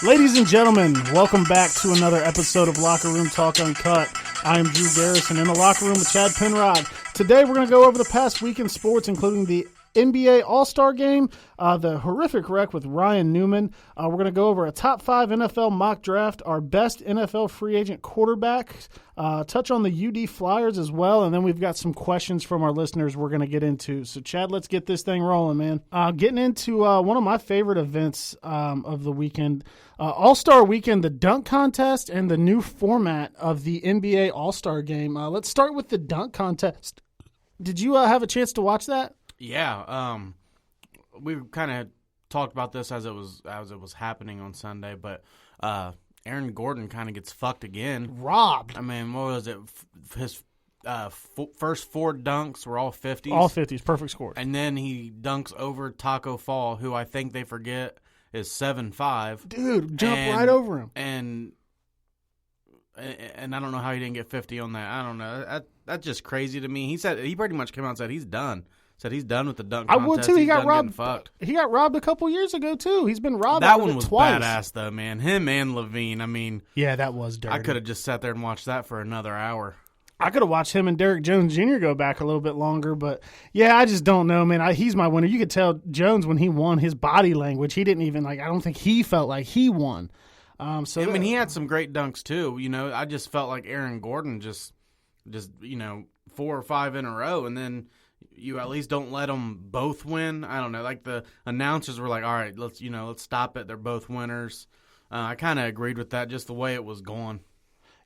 Ladies and gentlemen, welcome back to another episode of Locker Room Talk Uncut. I am Drew Garrison in the locker room with Chad Penrod. Today we're going to go over the past week in sports, including the NBA All-Star Game, the horrific wreck with Ryan Newman. We're going to go over a top 5 NFL mock draft, our best NFL free agent quarterbacks, touch on the UD Flyers as well, and then we've got some questions from our listeners we're going to get into. So, Chad, let's get this thing rolling, man. Getting into one of my favorite events of the weekend, All-Star Weekend, the dunk contest, and the new format of the NBA All-Star Game. Let's start with the dunk contest. Did you have a chance to watch that? Yeah, we kind of talked about this as it was happening on Sunday, but Aaron Gordon kind of gets fucked again. Robbed. I mean, what was it? His first 4 dunks were all 50s. All 50s, perfect scores. And then he dunks over Taco Fall, who I think they forget is 7'5". Dude, jump right over him. And I don't know how he didn't get 50 on that. I don't know. That's just crazy to me. He pretty much came out and said he's done. Said he's done with the dunk contest. I would too. He got robbed. Fucked. He got robbed a couple years ago too. He's been robbed. That one was twice. badass though, man. Him and Levine. I mean, yeah, that was dirty. I could have just sat there and watched that for another hour. I could have watched him and Derrick Jones Jr. go back a little bit longer, but yeah, I just don't know, man. He's my winner. You could tell Jones when he won, his body language. He didn't even I don't think he felt like he won. So I mean, he had some great dunks too. You know, I just felt like Aaron Gordon just 4 or 5 in a row, and then you at least don't let them both win. I don't know. Like the announcers were like, all right, let's stop it. They're both winners. I kind of agreed with that, just the way it was going.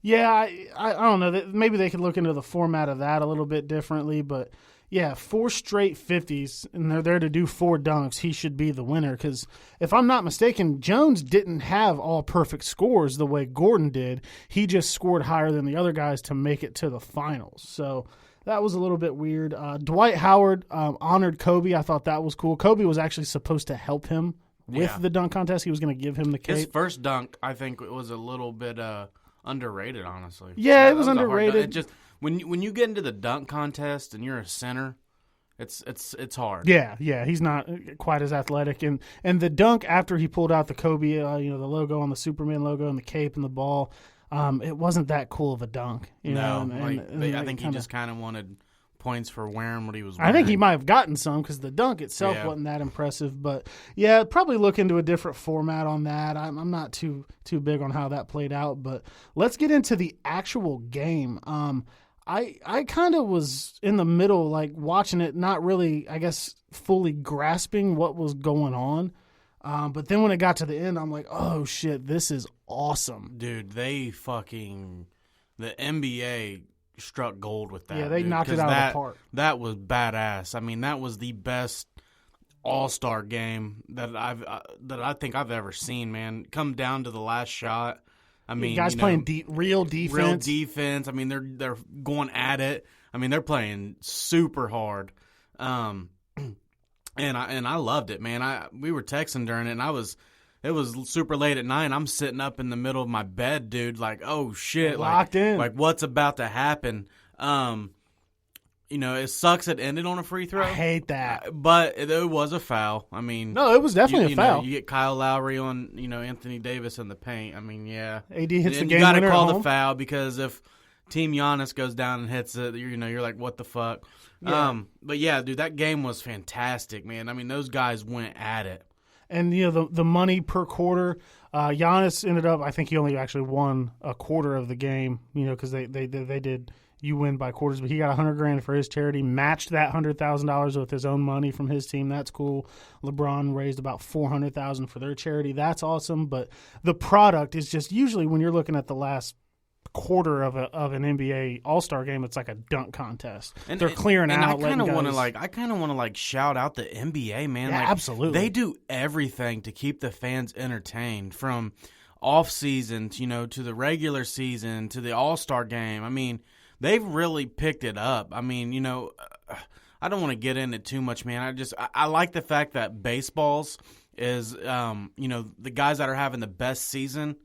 Yeah, I don't know. Maybe they could look into the format of that a little bit differently. But, yeah, 4 straight 50s, and they're there to do 4 dunks. He should be the winner because, if I'm not mistaken, Jones didn't have all perfect scores the way Gordon did. He just scored higher than the other guys to make it to the finals. So that was a little bit weird. Dwight Howard honored Kobe. I thought that was cool. Kobe was actually supposed to help him with the dunk contest. He was going to give him the cape. His first dunk, I think, was a little bit underrated, honestly. Yeah, it was underrated. Just when you get into the dunk contest and you're a center, it's hard. Yeah, he's not quite as athletic, and the dunk after he pulled out the Kobe, the logo on the Superman logo and the cape and the ball, it wasn't that cool of a dunk. I think he just kind of wanted points for wearing what he was wearing. I think he might have gotten some because the dunk itself wasn't that impressive. But, yeah, probably look into a different format on that. I'm not too big on how that played out. But let's get into the actual game. I kind of was in the middle, like, watching it, not really, I guess, fully grasping what was going on. But then when it got to the end, I'm like, oh, shit, this is awesome. Dude, the NBA struck gold with that. Yeah, they knocked it out of the park. That was badass. I mean, that was the best All-Star game that I think I've ever seen, man. Come down to the last shot. I mean, guys playing real defense. Real defense. I mean, they're going at it. I mean, they're playing super hard. And I loved it, man. We were texting during it, and it was super late at night. I'm sitting up in the middle of my bed, dude, like, oh shit, locked in. Like what's about to happen? It sucks it ended on a free throw. I hate that, but it was a foul. I mean, no, it was definitely a foul. You get Kyle Lowry on, Anthony Davis in the paint. I mean, yeah, AD hits the game winner. You got to call the foul because if Team Giannis goes down and hits it, you're like, what the fuck? Yeah. But yeah, dude, that game was fantastic, man. I mean, those guys went at it. And, the money per quarter, Giannis ended up, I think he only actually won a quarter of the game, because they did, you win by quarters, but he got $100,000 for his charity, matched that $100,000 with his own money from his team. That's cool. LeBron raised about $400,000 for their charity. That's awesome. But the product is just usually when you're looking at the last quarter of an NBA All-Star game, it's like a dunk contest. And they're clearing out. I kind of want to shout out the NBA, man. Yeah, absolutely. They do everything to keep the fans entertained, from off season, to the regular season to the All-Star game. I mean, they've really picked it up. I mean, I don't want to get into too much, man. I like the fact that baseballs is, the guys that are having the best season,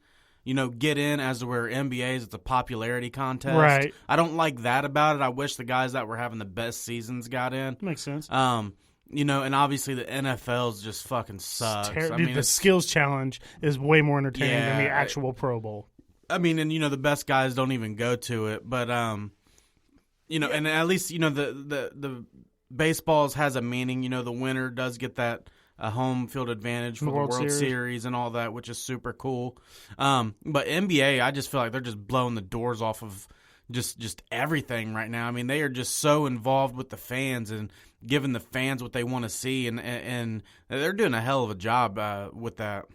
get in, as where NBA's, it's a popularity contest. Right. I don't like that about it. I wish the guys that were having the best seasons got in. Makes sense. and obviously the NFL's just fucking sucks. Dude, the skills challenge is way more entertaining than the actual Pro Bowl. I mean, and the best guys don't even go to it, but and at least the baseballs has a meaning. The winner does get that home field advantage for the World Series and all that, which is super cool. But NBA, I just feel like they're just blowing the doors off of just everything right now. I mean, they are just so involved with the fans and giving the fans what they want to see, and they're doing a hell of a job with that.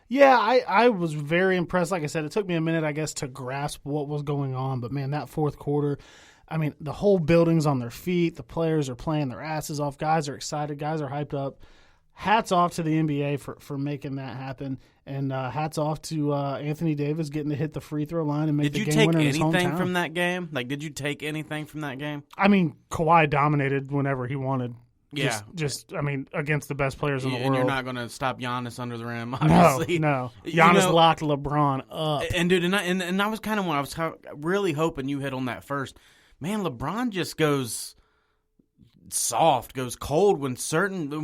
Yeah, I was very impressed. Like I said, it took me a minute, I guess, to grasp what was going on. But, man, that fourth quarter, I mean, the whole building's on their feet. The players are playing their asses off. Guys are excited. Guys are hyped up. Hats off to the NBA for making that happen. And hats off to Anthony Davis getting to hit the free throw line and make the game winner in his hometown. Did you take anything from that game? Like, did you take anything from that game? I mean, Kawhi dominated whenever he wanted. Yeah. Just against the best players in the world. And you're not going to stop Giannis under the rim, obviously. No. Giannis locked LeBron up. And, dude, and I was kind of I was really hoping you hit on that first. Man, LeBron just goes soft, goes cold when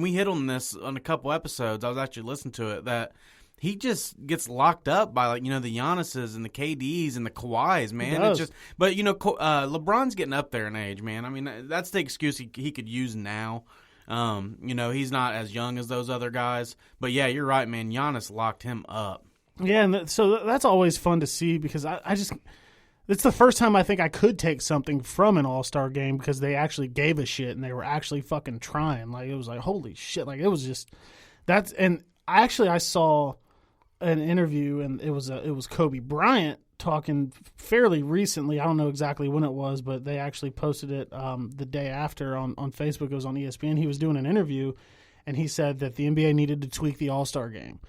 we hit on this on a couple episodes. I was actually listening to it, that he just gets locked up by the Giannis's and the KDs and the Kawhis, man. It's just, but LeBron's getting up there in age, man. I mean, that's the excuse he could use now. He's not as young as those other guys, but yeah, you're right, man. Giannis locked him up. Yeah, and so that's always fun to see, because I just. It's the first time I think I could take something from an All-Star game, because they actually gave a shit and they were actually fucking trying. Like, it was like, holy shit. Like, it was just that's. And I saw an interview, and it was Kobe Bryant talking fairly recently. I don't know exactly when it was, but they actually posted it the day after on Facebook. It was on ESPN. He was doing an interview, and he said that the NBA needed to tweak the All-Star game.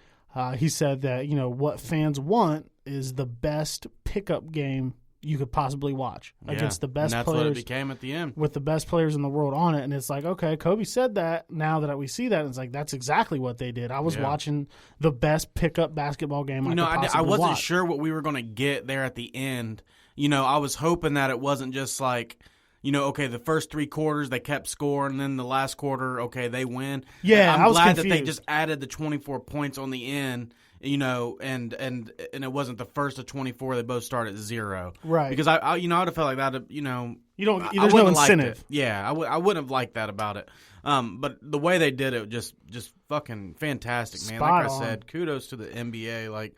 He said that what fans want is the best pickup game you could possibly watch against the best and that's players. What it became at the end, with the best players in the world on it. And it's like, okay, Kobe said that. Now that we see that, it's like, that's exactly what they did. I was watching the best pickup basketball game I could possibly I wasn't watch. sure what we were going to get there at the end. I was hoping that it wasn't just like, okay, the first three quarters they kept scoring, and then the last quarter, okay, they win. Yeah, I'm glad confused. that they just added the 24 points on the end. And it wasn't the first of 24. They both start at 0, right? Because I would have felt like that. You don't. There's no incentive. Yeah, I wouldn't have liked that about it. But the way they did it, just fucking fantastic, man. Spot like I on. said, kudos to the NBA. Like,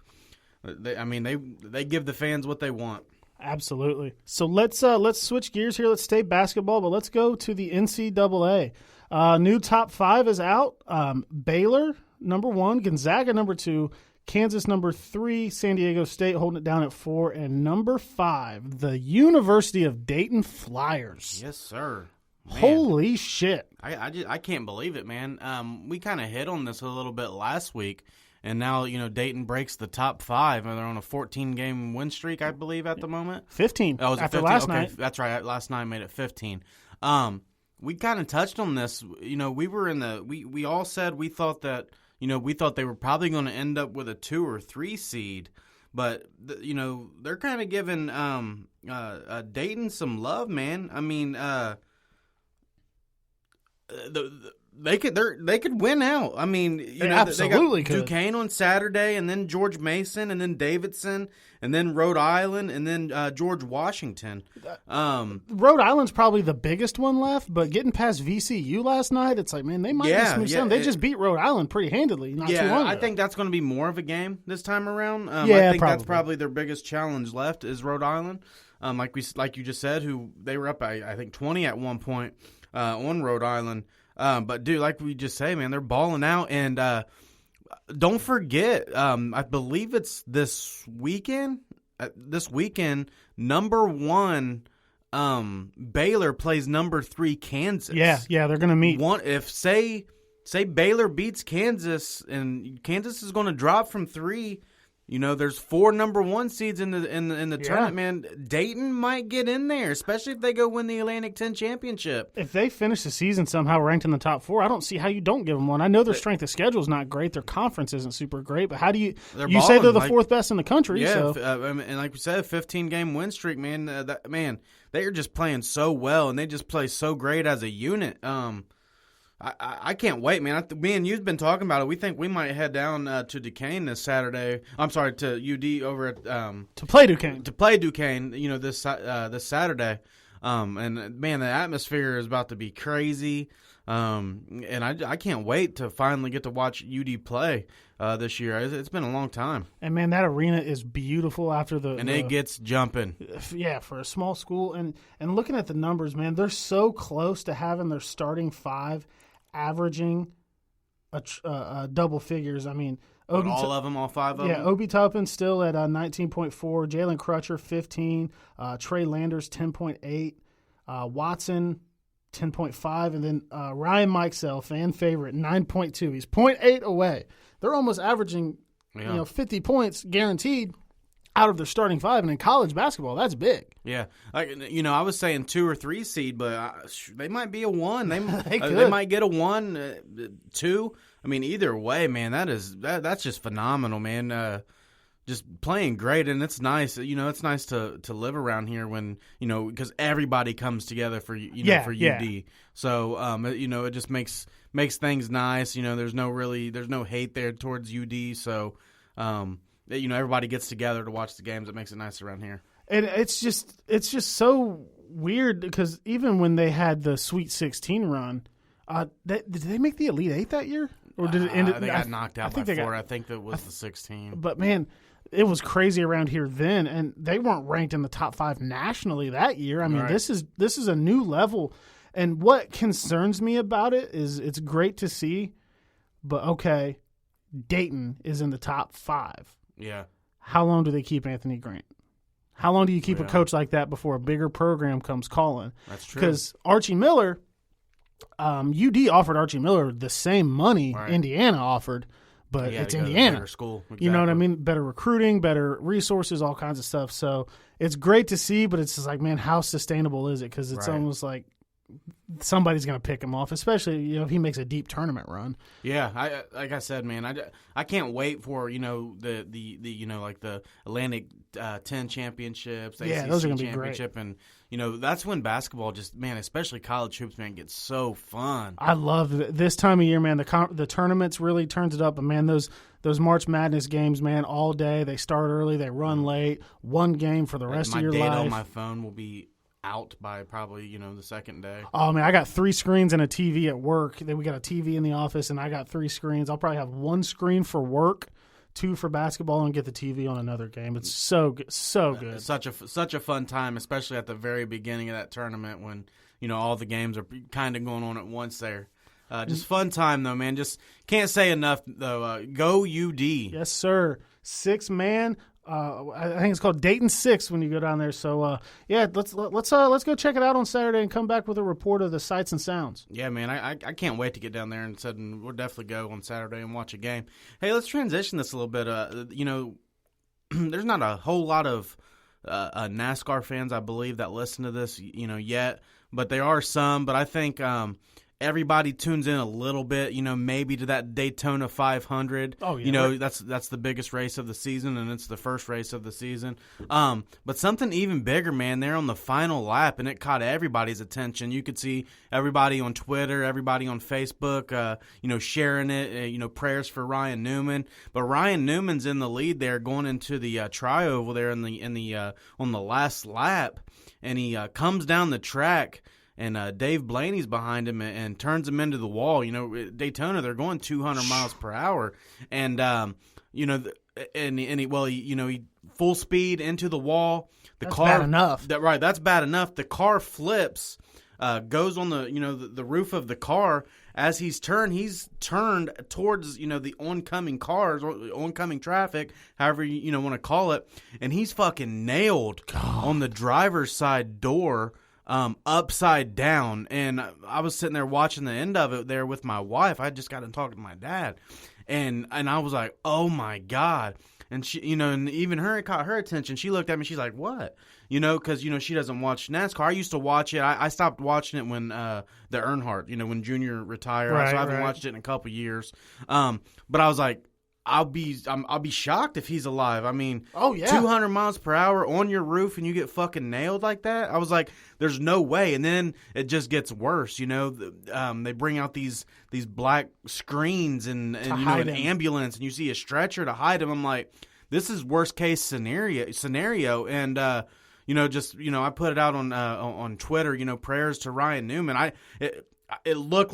they give the fans what they want. Absolutely. So let's switch gears here. Let's stay basketball, but let's go to the NCAA. New top 5 is out. Baylor number 1, Gonzaga number 2. Kansas number 3, San Diego State holding it down at 4, and number 5, the University of Dayton Flyers. Yes, sir. Man. Holy shit! I can't believe it, man. We kind of hit on this a little bit last week, and now Dayton breaks the top 5, and they're on a 14-game win streak, I believe, at the moment. 15. Oh, was it after 15? last okay, night. That's right. Last night made it 15. We kind of touched on this. We were in the we all said we thought that. We thought they were probably going to end up with a 2 or 3 seed, but they're kind of giving Dayton some love, man. I mean, they could win out. I mean, they absolutely got could. Duquesne on Saturday, and then George Mason, and then Davidson, and then Rhode Island, and then George Washington. Rhode Island's probably the biggest one left, but getting past VCU last night, it's like, man, they might just move some. They just beat Rhode Island pretty handedly not too long ago. I think that's going to be more of a game this time around. I think that's probably their biggest challenge left is Rhode Island. Like you just said, who they were up, I think 20 at one point on Rhode Island. But dude, like we just say, man, they're balling out, and don't forget, I believe it's this weekend. Number 1, Baylor plays number 3 Kansas. Yeah, they're gonna meet. Say Baylor beats Kansas, and Kansas is going to drop from 3. There's 4 number 1 seeds in the tournament, man. Dayton might get in there, especially if they go win the Atlantic 10 championship. If they finish the season somehow ranked in the top 4, I don't see how you don't give them one. I know their strength of schedule is not great. Their conference isn't super great, but how do you say they're the 4th best in the country? Yeah, so. and like we said, a 15-game win streak, man. They are just playing so well, and they just play so great as a unit. I can't wait, man. Me and you've been talking about it. We think we might head down to Duquesne this Saturday. I'm sorry, to UD over at to play Duquesne. This Saturday. And man, the atmosphere is about to be crazy. And I can't wait to finally get to watch UD play this year. It's been a long time. And man, that arena is beautiful after it gets jumping. Yeah, for a small school. And looking at the numbers, man, they're so close to having their starting five averaging a double figures. I mean, all five of them? Yeah, Obi Toppin still at 19.4, Jalen Crutcher 15, Trey Landers 10.8, Watson 10.5, and then Ryan Mikesell, fan favorite, 9.2. He's 0.8 away. They're almost averaging 50 points guaranteed out of their starting five, and in college basketball, that's big. Yeah, I was saying 2 or 3 seed, but they might be a 1. They might get a 1, 2. I mean, either way, man, that's just phenomenal, man. Just playing great, and it's nice. It's nice to live around here when because everybody comes together for for UD. So it just makes things nice. There's no hate there towards UD. So everybody gets together to watch the games. It makes it nice around here. And it's just so weird because even when they had the Sweet 16 run, did they make the Elite Eight that year? Or did it end? They got knocked out by 4. I think that was the 16. But man, it was crazy around here then, and they weren't ranked in the top 5 nationally that year. I mean, right. This is a new level. And what concerns me about it is it's great to see, but okay, Dayton is in the top 5. Yeah. How long do they keep Anthony Grant? How long do you keep a coach like that before a bigger program comes calling? That's true. Because Archie Miller, UD offered Archie Miller the same money Indiana offered, but it's Indiana. Better school. Exactly. You know what I mean? Better recruiting, better resources, all kinds of stuff. So it's great to see, but it's just like, man, how sustainable is it? Because it's almost like somebody's going to pick him off, especially if he makes a deep tournament run. Yeah, like I said, man, I can't wait for the the Atlantic 10 championships, the ACC those are going to be championship, great. And that's when basketball just, man, especially college hoops, man, gets so fun. I love it. This time of year, man. The tournaments really turns it up, and man, those March Madness games, man, all day. They start early, they run late. One game for the rest of your life. My data on my phone will be out by probably the second day. Oh man, I got 3 screens and a TV at work. Then we got a TV in the office, and I got 3 screens. I'll probably have 1 screen for work, 2 for basketball, and get the TV on another game. It's so good, so good. Such a fun time, especially at the very beginning of that tournament when all the games are kind of going on at once there. Just fun time though, man. Just can't say enough though. Go UD. Yes, sir. 6-man. I think it's called Dayton 6 when you go down there. So let's go check it out on Saturday and come back with a report of the sights and sounds. Yeah, man, I can't wait to get down there and we'll definitely go on Saturday and watch a game. Hey, let's transition this a little bit. There's not a whole lot of NASCAR fans, I believe, that listen to this, yet, but there are some. But I think everybody tunes in a little bit, maybe to that Daytona 500. Oh, yeah. That's the biggest race of the season, and it's the first race of the season. But something even bigger, man, they're on the final lap, and it caught everybody's attention. You could see everybody on Twitter, everybody on Facebook, sharing it, prayers for Ryan Newman. But Ryan Newman's in the lead there going into the tri-oval there on the last lap, and he comes down the track. And Dave Blaney's behind him and turns him into the wall. Daytona, they're going 200 miles per hour, and he full speed into the wall. That's bad enough. That's bad enough. The car flips, goes on the roof of the car. As he's turned towards the oncoming cars or oncoming traffic, however you want to call it, and he's fucking nailed on the driver's side door. Upside down, and I was sitting there watching the end of it there with my wife. I just got in talking to my dad, and I was like, "Oh my god!" And she, and even her, it caught her attention. She looked at me. She's like, "What?" Because she doesn't watch NASCAR. I used to watch it. I stopped watching it when the Earnhardt, when Junior retired. So I haven't watched it in a couple years. But I was like, I'll be shocked if he's alive. I mean, 200 miles per hour on your roof and you get fucking nailed like that. I was like, there's no way. And then it just gets worse. They bring out these black screens and an ambulance, and you see a stretcher to hide him. I'm like, this is worst case scenario. And I put it out on Twitter. Prayers to Ryan Newman. It looked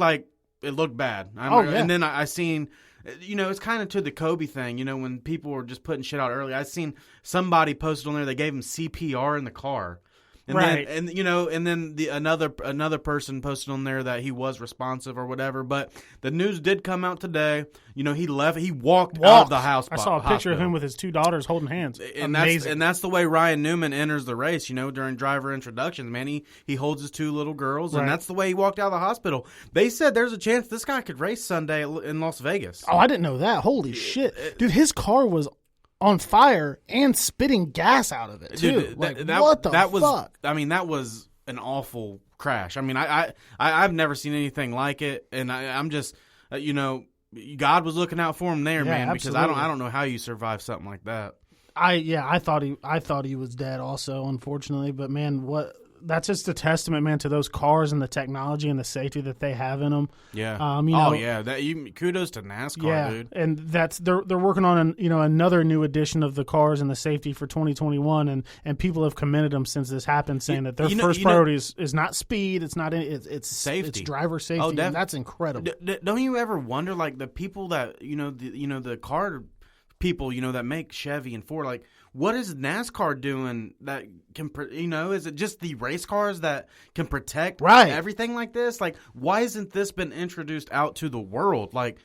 bad. And then I seen. It's kind of to the Kobe thing, when people were just putting shit out early. I seen somebody posted on there, they gave him CPR in the car. And right. Then another person posted on there that he was responsive or whatever. But the news did come out today. He walked out of the house. I saw a picture of him with his two daughters holding hands. And that's the way Ryan Newman enters the race. During driver introductions, man, he holds his two little girls, and that's the way he walked out of the hospital. They said there's a chance this guy could race Sunday in Las Vegas. Oh, I didn't know that. Holy shit, dude! His car was on fire and spitting gas out of it too. Dude, what the fuck? That was an awful crash. I mean, I've never seen anything like it, and I'm just, God was looking out for him there, man. Absolutely. Because I don't know how you survive something like that. I thought he was dead also, unfortunately. But man, that's just a testament, man, to those cars and the technology and the safety that they have in them. Yeah. Kudos to NASCAR, dude. And they're working on another new edition of the cars and the safety for 2021, and people have commended them since this happened, saying that their first priority is not speed, it's not it's safety, it's driver safety. And that's incredible. Don't you ever wonder, like, the people that the car people that make Chevy and Ford, like, what is NASCAR doing that can, is it just the race cars that can protect everything like this? Like, why hasn't this been introduced out to the world? Like,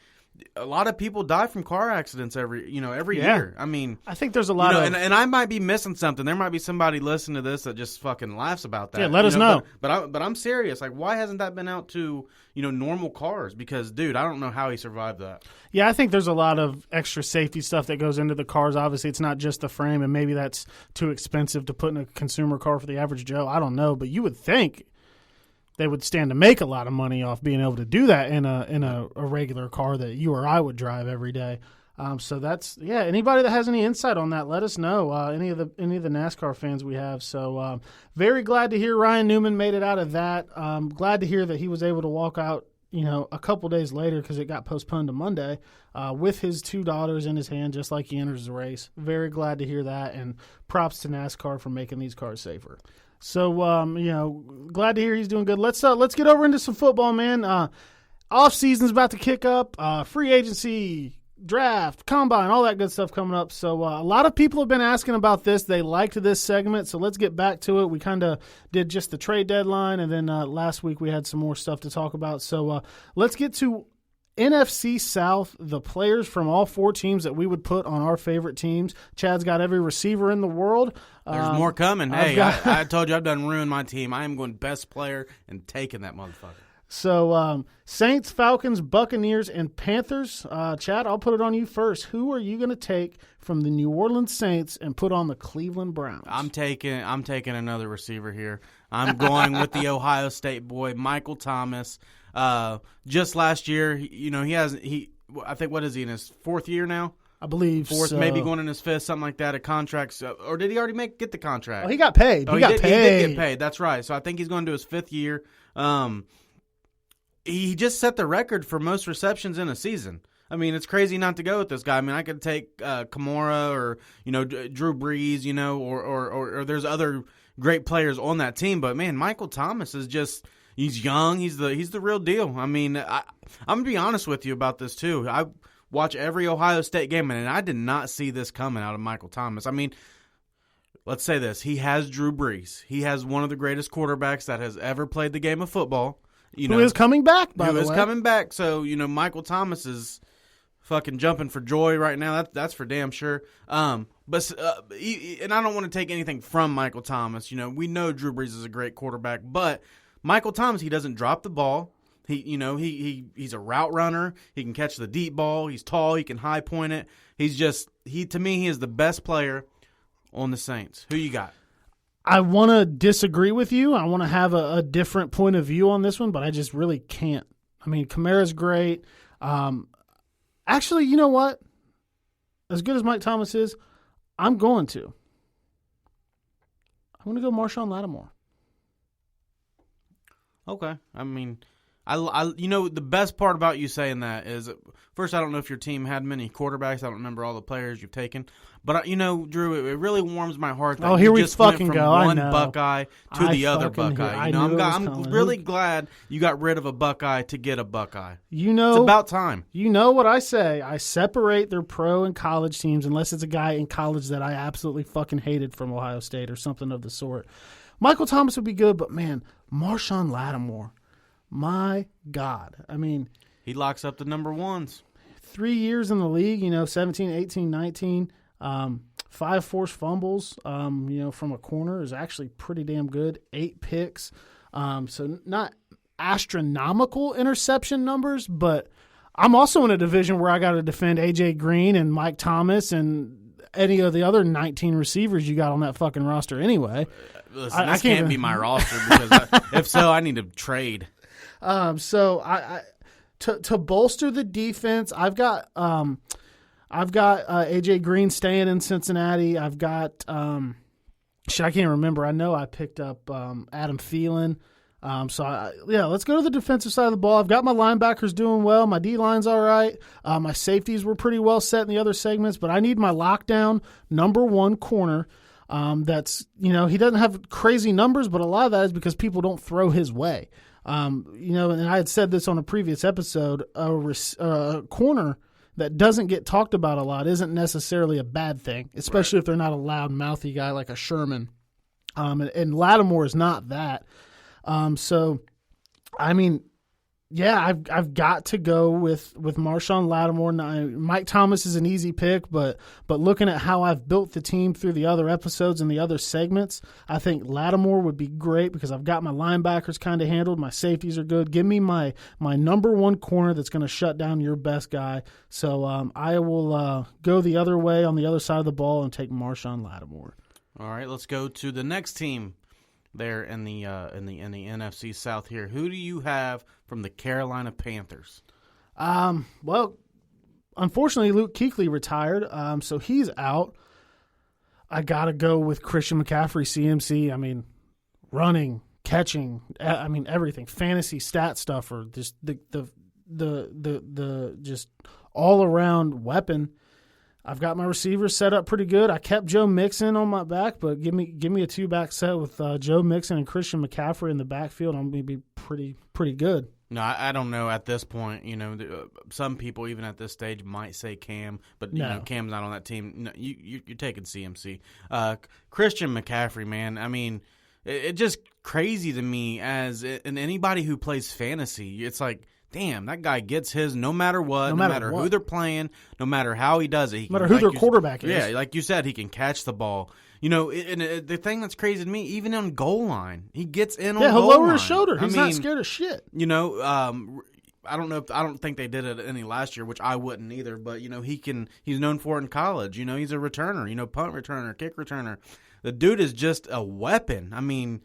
a lot of people die from car accidents every year. I mean, I think there's a lot of, and I might be missing something. There might be somebody listening to this that just fucking laughs about that. Yeah, let us know. But I'm serious. Like, why hasn't that been out to normal cars? Because, dude, I don't know how he survived that. Yeah, I think there's a lot of extra safety stuff that goes into the cars. Obviously, it's not just the frame, and maybe that's too expensive to put in a consumer car for the average Joe. I don't know, but you would think they would stand to make a lot of money off being able to do that in a regular car that you or I would drive every day. So that's anybody that has any insight on that, let us know. Any of the NASCAR fans we have. So very glad to hear Ryan Newman made it out of that. Glad to hear that he was able to walk out a couple days later, because it got postponed to Monday, with his two daughters in his hand, just like he enters the race. Very glad to hear that, and props to NASCAR for making these cars safer. So, glad to hear he's doing good. Let's get over into some football, man. Off season's about to kick up. Free agency, draft, combine, all that good stuff coming up. So, a lot of people have been asking about this. They liked this segment, so let's get back to it. We kind of did just the trade deadline, and then last week we had some more stuff to talk about. So, let's get to NFC South, the players from all four teams that we would put on our favorite teams. Chad's got every receiver in the world. There's more coming. Hey, I told you I've done ruined my team. I am going best player and taking that motherfucker. So, Saints, Falcons, Buccaneers, and Panthers. Chad, I'll put it on you first. Who are you going to take from the New Orleans Saints and put on the Cleveland Browns? I'm taking another receiver here. I'm going with the Ohio State boy, Michael Thomas. Just last year, I think, what is he, in his fourth year now? I believe fourth, so. Maybe going in his fifth, something like that. A contract, or did he already get the contract? Oh, he got paid. He did get paid. That's right. So I think he's going to his fifth year. He just set the record for most receptions in a season. I mean, it's crazy not to go with this guy. I mean, I could take Kamara or Drew Brees, or there's other great players on that team. But man, Michael Thomas is just. He's young. He's the real deal. I mean, I'm going to be honest with you about this, too. I watch every Ohio State game, and I did not see this coming out of Michael Thomas. I mean, let's say this. He has Drew Brees. He has one of the greatest quarterbacks that has ever played the game of football. Who is coming back, by the way. Who is coming back. So, Michael Thomas is fucking jumping for joy right now. That's for damn sure. And I don't want to take anything from Michael Thomas. We know Drew Brees is a great quarterback, but Michael Thomas, he doesn't drop the ball. He's a route runner. He can catch the deep ball. He's tall. He can high point it. To me, he is the best player on the Saints. Who you got? I want to disagree with you. I want to have a different point of view on this one, but I just really can't. I mean, Kamara's great. Actually, you know what? as good as Mike Thomas is, I'm going to go Marshawn Lattimore. Okay. I mean, I the best part about you saying that is, first, I don't know if your team had many quarterbacks. I don't remember all the players you've taken. But, Drew, it really warms my heart that here you we just fucking went from go. one Buckeye to the other Buckeye. I'm really glad you got rid of a Buckeye to get a Buckeye. It's about time. You know what I say. I separate their pro and college teams unless it's a guy in college that I absolutely fucking hated from Ohio State or something of the sort. Michael Thomas would be good, but, man, Marshawn Lattimore, my God. I mean, he locks up the number ones. 3 years in the league, 17, 18, 19. 5 forced fumbles, from a corner is actually pretty damn good. 8 picks. So not astronomical interception numbers, but I'm also in a division where I got to defend A.J. Green and Mike Thomas and any of the other 19 receivers you got on that fucking roster anyway. Listen, this can't be my roster because if so, I need to trade. So to bolster the defense, I've got AJ Green staying in Cincinnati. I've got I can't remember. I know I picked up Adam Thielen. Let's go to the defensive side of the ball. I've got my linebackers doing well. My D-line's all right. My safeties were pretty well set in the other segments, but I need my lockdown number one corner. That's, he doesn't have crazy numbers, but a lot of that is because people don't throw his way. And I had said this on a previous episode, a corner that doesn't get talked about a lot isn't necessarily a bad thing, especially if they're not a loud, mouthy guy like a Sherman. And Lattimore is not that. I've got to go with Marshawn Lattimore. Now, Mike Thomas is an easy pick, but looking at how I've built the team through the other episodes and the other segments, I think Lattimore would be great because I've got my linebackers kind of handled. My safeties are good. Give me my number one corner that's going to shut down your best guy. So I will go the other way on the other side of the ball and take Marshawn Lattimore. All right, let's go to the next team there in the NFC South here. Who do you have from the Carolina Panthers? Well, unfortunately, Luke Kuechly retired, so he's out. I got to go with Christian McCaffrey, CMC. I mean, running, catching, everything. Fantasy stat stuff or just the just all-around weapon. I've got my receivers set up pretty good. I kept Joe Mixon on my back, but give me a two-back set with Joe Mixon and Christian McCaffrey in the backfield. I'm going to be pretty good. No, I don't know at this point. Some people even at this stage might say Cam, but Cam's not on that team. No, you're taking CMC. Christian McCaffrey, man. I mean, it's just crazy to me and anybody who plays fantasy. It's like, damn, that guy gets his no matter what, no matter who they're playing, no matter how he does it. No matter who their quarterback is. Yeah, like you said, he can catch the ball. The thing that's crazy to me, even on goal line, he gets in on goal line. Yeah, he'll lower his shoulder. He's not scared of shit. I don't think they did it any last year, which I wouldn't either. But he's known for it in college. He's a returner. Punt returner, kick returner. The dude is just a weapon. I mean,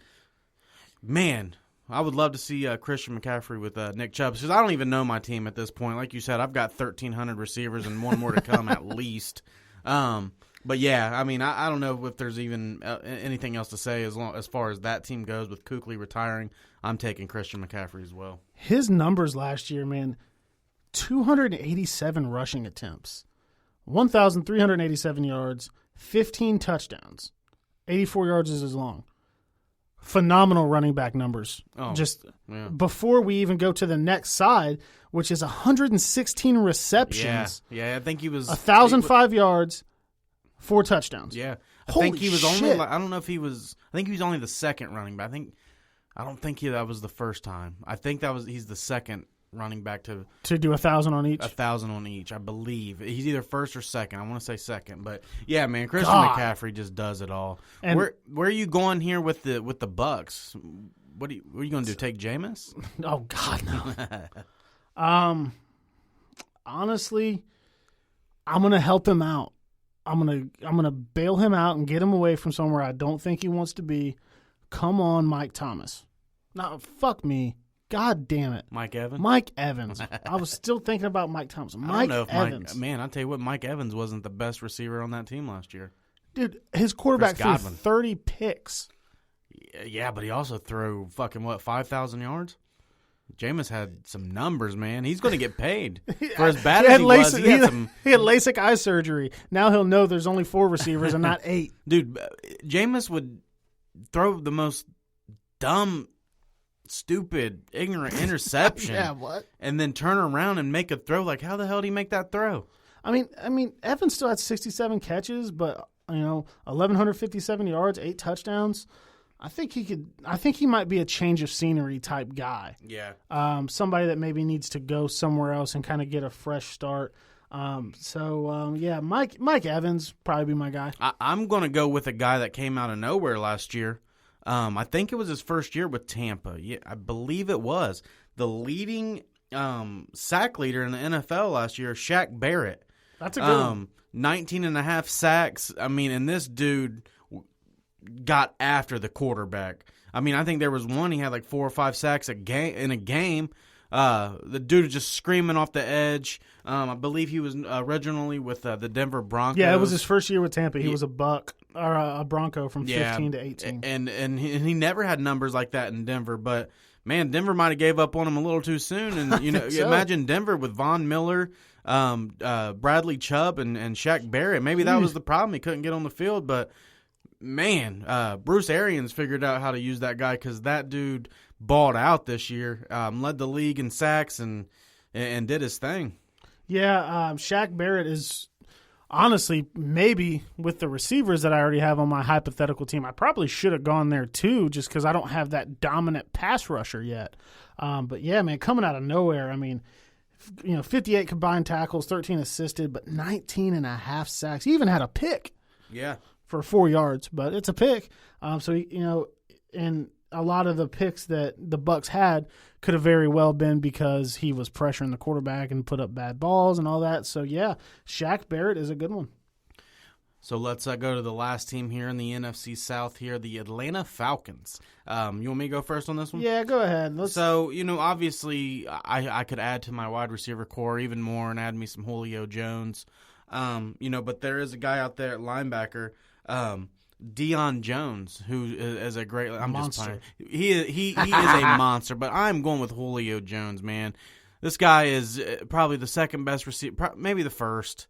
man. I would love to see Christian McCaffrey with Nick Chubb because I don't even know my team at this point. Like you said, I've got 1,300 receivers and one more to come at least. But yeah, I mean, I don't know if there's even anything else to say as far as that team goes with Kuechly retiring. I'm taking Christian McCaffrey as well. His numbers last year, man, 287 rushing attempts, 1,387 yards, 15 touchdowns, 84 yards is as long. Phenomenal running back numbers. Before we even go to the next side, which is 116 receptions. Yeah, I think he was 1,005 yards, 4 touchdowns. Yeah, I Holy think he was shit. only. I don't know if he was. I think he was only the second running back. I don't think that was the first time. I think he's the second running back to do 1,000 on each. 1,000 on each, I believe. He's either first or second. I want to say second, but yeah, man, Christian McCaffrey just does it all. And where are you going here with the Bucks? What are you going to do? Take Jameis? Oh God, no. Honestly, I'm going to help him out. I'm gonna bail him out and get him away from somewhere I don't think he wants to be. Come on, Mike Thomas. Now, fuck me. God damn it. Mike Evans? Mike Evans. I was still thinking about Mike Thompson. Mike Evans. I'll tell you what, Mike Evans wasn't the best receiver on that team last year. Dude, his quarterback threw 30 picks. Yeah, but he also threw 5,000 yards? Jameis had some numbers, man. He's going to get paid. For as bad as he was, he had LASIK eye surgery. Now he'll know there's only 4 receivers and not 8. Dude, Jameis would throw the most dumb, stupid, ignorant interception. Yeah, what? And then turn around and make a throw. Like, how the hell did he make that throw? I mean, Evans still had 67 catches, but 1,157 yards, 8 touchdowns. I think he might be a change of scenery type guy. Yeah. Somebody that maybe needs to go somewhere else and kind of get a fresh start. Mike Evans probably be my guy. I'm going to go with a guy that came out of nowhere last year. I think it was his first year with Tampa. Yeah, I believe it was. The leading sack leader in the NFL last year, Shaq Barrett. That's a good one. 19 and a half sacks. I mean, and this dude got after the quarterback. I mean, I think there was one he had like 4 or 5 sacks in a game. The dude was just screaming off the edge. I believe he was originally with the Denver Broncos. Yeah, it was his first year with Tampa. He was a Bronco from 15 to 18. And he never had numbers like that in Denver. But man, Denver might have gave up on him a little too soon. And imagine Denver with Von Miller, Bradley Chubb, and Shaq Barrett. Maybe that was the problem. He couldn't get on the field, but. Man, Bruce Arians figured out how to use that guy because that dude balled out this year, led the league in sacks and did his thing. Yeah, Shaq Barrett is honestly maybe with the receivers that I already have on my hypothetical team. I probably should have gone there too just because I don't have that dominant pass rusher yet. But yeah, man, coming out of nowhere, I mean, 58 combined tackles, 13 assisted, but 19 and a half sacks. He even had a pick. Yeah. For 4 yards, but it's a pick. And a lot of the picks that the Bucs had could have very well been because he was pressuring the quarterback and put up bad balls and all that. So, yeah, Shaq Barrett is a good one. So let's go to the last team here in the NFC South here, the Atlanta Falcons. You want me to go first on this one? Yeah, go ahead. Obviously I could add to my wide receiver core even more and add me some Julio Jones. But there is a guy out there at linebacker, Deion Jones, who is a great monster. He is a monster, but I'm going with Julio Jones, man. This guy is probably the second best receiver, maybe the first.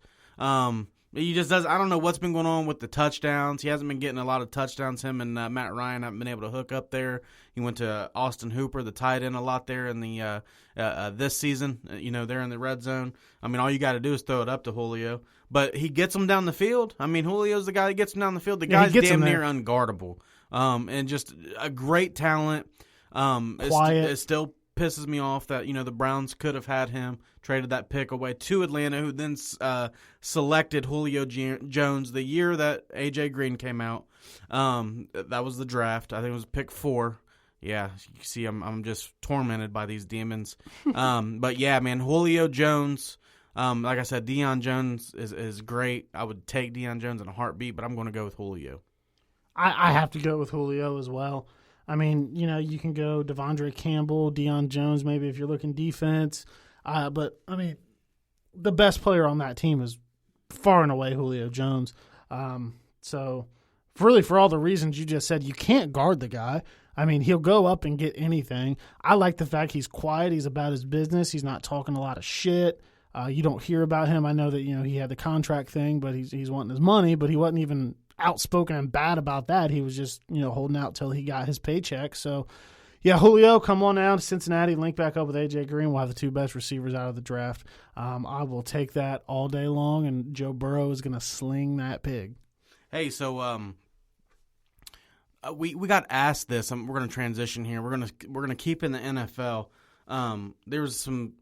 He just does. I don't know what's been going on with the touchdowns. He hasn't been getting a lot of touchdowns. Him and Matt Ryan haven't been able to hook up there. He went to Austin Hooper, the tight end, a lot there in the this season. They're in the red zone. I mean, all you got to do is throw it up to Julio. But he gets them down the field. I mean, Julio's the guy that gets them down the field. The guy's damn near unguardable. And just a great talent. Quiet. It still pisses me off that, the Browns could have had him, traded that pick away to Atlanta, who then selected Julio Jones the year that A.J. Green came out. That was the draft. I think it was pick 4. Yeah, you see, I'm just tormented by these demons. But, yeah, man, Julio Jones, like I said, Deion Jones is great. I would take Deion Jones in a heartbeat, but I'm going to go with Julio. I have to go with Julio as well. I mean, you can go Devondre Campbell, Deion Jones, maybe if you're looking defense. But, I mean, the best player on that team is far and away Julio Jones. So, really, for all the reasons you just said, you can't guard the guy. I mean, he'll go up and get anything. I like the fact he's quiet. He's about his business. He's not talking a lot of shit. You don't hear about him. I know that, he had the contract thing, but he's wanting his money, but he wasn't even outspoken and bad about that. He was just, holding out till he got his paycheck. So, yeah, Julio, come on down to Cincinnati, link back up with A.J. Green. We'll have the 2 best receivers out of the draft. I will take that all day long, and Joe Burrow is going to sling that pig. Hey, so we got asked this. We're going to transition here. We're going to keep in the NFL. There was some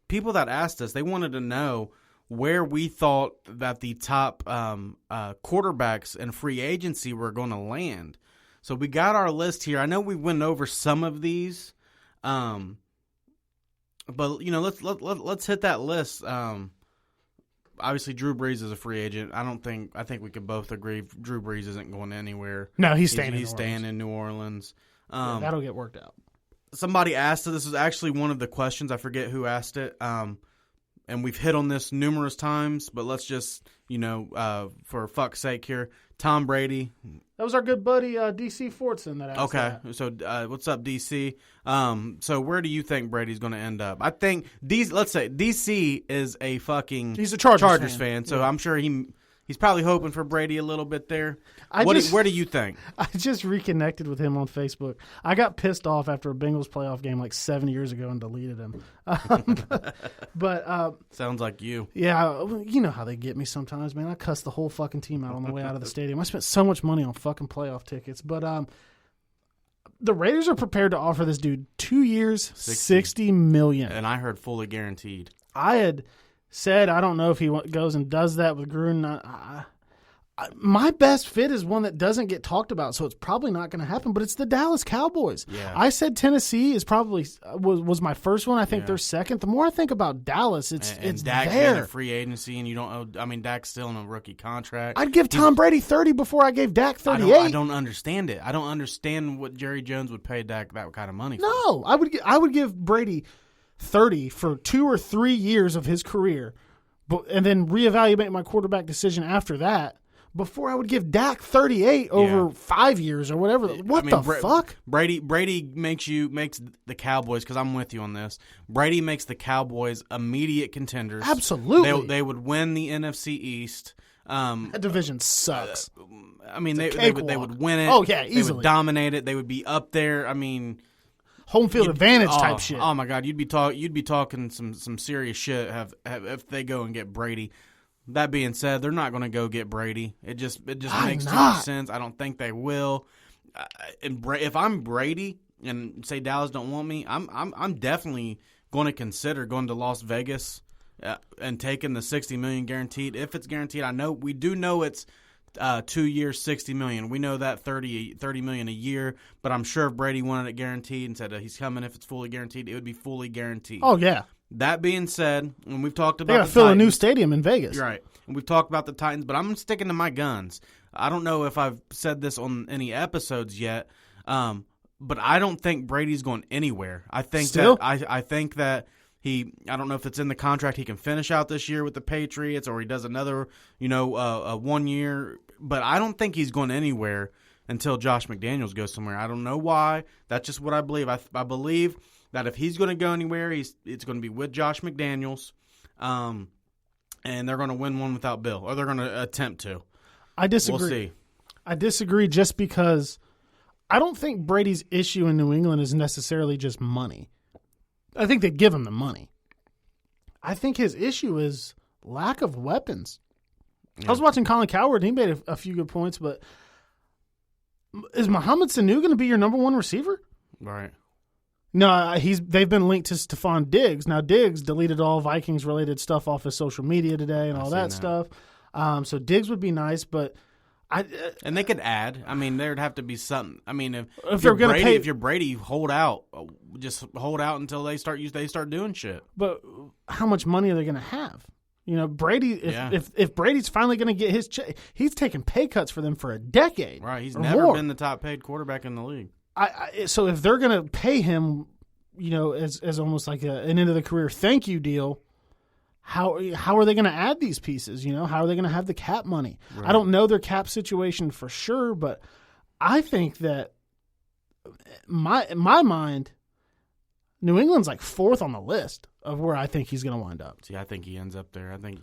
people that asked us. They wanted to know where we thought that the top quarterbacks in free agency were going to land. So we got our list here. I know we went over some of these, but let's hit that list. Obviously, Drew Brees is a free agent. I think we could both agree Drew Brees isn't going anywhere. No, he's staying. He's staying in New Orleans. That'll get worked out. somebody asked it. This is actually one of the questions. I forget who asked it. And we've hit on this numerous times, but let's just, for fuck's sake here, Tom Brady. That was our good buddy DC Fortson that asked that. Okay, so what's up, DC? So where do you think Brady's going to end up? I think let's say DC is a fucking he's a Chargers fan, so yeah. I'm sure he's probably hoping for Brady a little bit there. Where do you think? I just reconnected with him on Facebook. I got pissed off after a Bengals playoff game like 7 years ago and deleted him. But sounds like you. Yeah, you know how they get me sometimes, man. I cuss the whole fucking team out on the way out of the stadium. I spent so much money on fucking playoff tickets. But the Raiders are prepared to offer this dude 2 years, $60 million. And I heard fully guaranteed. I had said I don't know if he goes and does that with Gruden. My best fit is one that doesn't get talked about, so it's probably not going to happen. But it's the Dallas Cowboys. Yeah. I said Tennessee is probably was my first one. I think they're second. The more I think about Dallas, it's Dak there. Being a free agency, and you don't. I mean, Dak's still in a rookie contract. I'd give Tom Brady 30 before I gave Dak 38. I don't understand it. I don't understand what Jerry Jones would pay Dak that kind of money for. No, I would give Brady 30 for 2 or 3 years of his career, and then reevaluate my quarterback decision after that. Before I would give Dak 38 over 5 years or whatever. Fuck? Brady makes the Cowboys, because I'm with you on this. Brady makes the Cowboys immediate contenders. Absolutely. They would win the NFC East. That division sucks. I mean, they would win it. Oh, yeah, easily. They would dominate it. They would be up there. I mean, home field advantage type shit. Oh my God, you'd be talking some serious shit if they go and get Brady. That being said, they're not going to go get Brady. It just makes too much sense. I don't think they will. If I'm Brady and say Dallas don't want me, I'm definitely going to consider going to Las Vegas and taking the $60 million guaranteed. If it's guaranteed, we do know it's 2 years, $60 million. We know that $30 million a year, but I'm sure if Brady wanted it guaranteed and said he's coming if it's fully guaranteed, it would be fully guaranteed. Oh yeah. That being said, and we've talked about they got to fill a new stadium in Vegas. You're right. And we've talked about the Titans, but I'm sticking to my guns. I don't know if I've said this on any episodes yet, but I don't think Brady's going anywhere. I think I think that I don't know if it's in the contract he can finish out this year with the Patriots or he does another, 1 year, but I don't think he's going anywhere until Josh McDaniels goes somewhere. I don't know why. That's just what I believe. I believe that if he's going to go anywhere, it's going to be with Josh McDaniels, and they're going to win one without Bill, or they're going to attempt to. I disagree. We'll see. I disagree just because I don't think Brady's issue in New England is necessarily just money. I think they give him the money. I think his issue is lack of weapons. Yeah. I was watching Colin Cowherd, and he made a few good points, but is Mohamed Sanu going to be your number one receiver? Right. No, they've been linked to Stephon Diggs. Now, Diggs deleted all Vikings-related stuff off his social media today and all that stuff. So Diggs would be nice, but and they could add. I mean, there'd have to be something. I mean, if you're Brady, if you're Brady, hold out. Just hold out until they start doing shit. But how much money are they going to have? Brady. If Brady's finally going to get his check, he's taking pay cuts for them for a decade. Right. He's never been the top paid quarterback in the league. So if they're going to pay him, as almost like an end of the career thank you deal, how are they going to add these pieces? How are they going to have the cap money? Right. I don't know their cap situation for sure, but I think that in my mind, New England's like fourth on the list of where I think he's going to wind up. See, I think he ends up there. I think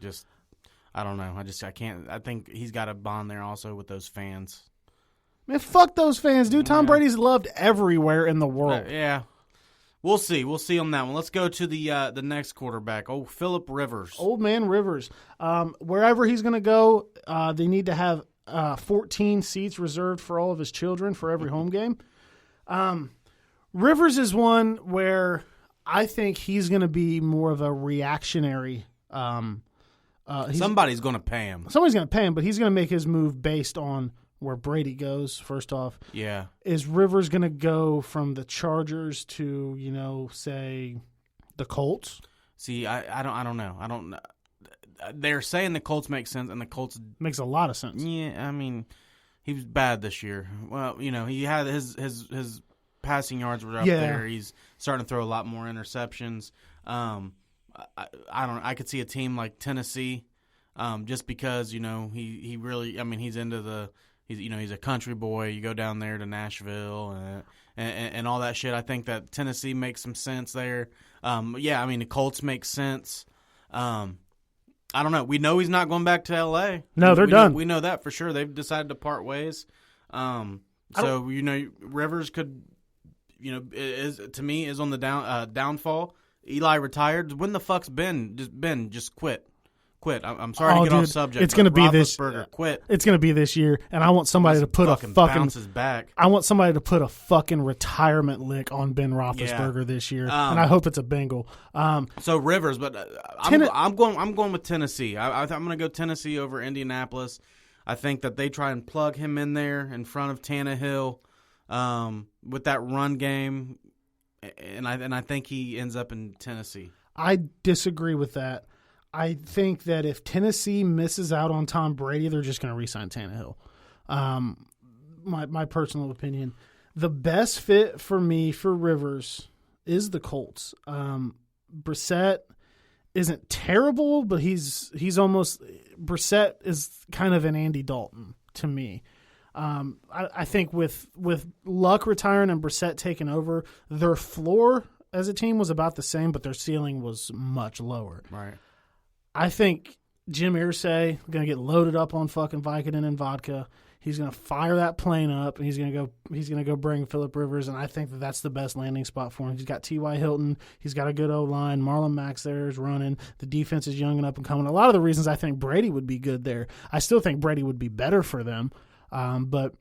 I don't know. I can't. I think he's got a bond there also with those fans. Man, fuck those fans, dude. Tom Brady's loved everywhere in the world. Yeah. We'll see. We'll see on that one. Let's go to the next quarterback. Oh, Phillip Rivers. Old man Rivers. Wherever he's going to go, they need to have 14 seats reserved for all of his children for every home game. Rivers is one where I think he's going to be more of a reactionary. Somebody's going to pay him. Somebody's going to pay him, but he's going to make his move based on where Brady goes, first off. Yeah. Is Rivers going to go from the Chargers to, say, the Colts? See, I don't know. I don't know. They're saying the Colts make sense, and the Colts makes a lot of sense. Yeah, I mean, he was bad this year. Well, he had his passing yards were up there. He's starting to throw a lot more interceptions. I could see a team like Tennessee, just because he really. I mean, he's a country boy. You go down there to Nashville and all that shit. I think that Tennessee makes some sense there. The Colts make sense. I don't know. We know he's not going back to L.A. No, they're done. We know that for sure. They've decided to part ways. Rivers could, is on the downfall. Eli retired. When the fuck's Ben? Just quit. I'm sorry to get off subject. It's going to be this. Quit. It's going to be this year, and I want somebody to put a fucking bounces back. I want somebody to put a fucking retirement lick on Ben Roethlisberger this year, and I hope it's a Bengal. So Rivers, but I'm going with Tennessee. I'm going to go Tennessee over Indianapolis. I think that they try and plug him in there in front of Tannehill with that run game, and I think he ends up in Tennessee. I disagree with that. I think that if Tennessee misses out on Tom Brady, they're just going to re-sign Tannehill. My personal opinion. The best fit for me for Rivers is the Colts. Brissett isn't terrible, but he's almost – Brissett is kind of an Andy Dalton to me. I think with Luck retiring and Brissett taking over, their floor as a team was about the same, but their ceiling was much lower. Right. I think Jim Irsay going to get loaded up on fucking Vicodin and vodka. He's going to fire that plane up, and he's going to go bring Phillip Rivers, and I think that's the best landing spot for him. He's got T.Y. Hilton. He's got a good O-line. Marlon Mack's there is running. The defense is young and up and coming. A lot of the reasons I think Brady would be good there. I still think Brady would be better for them, but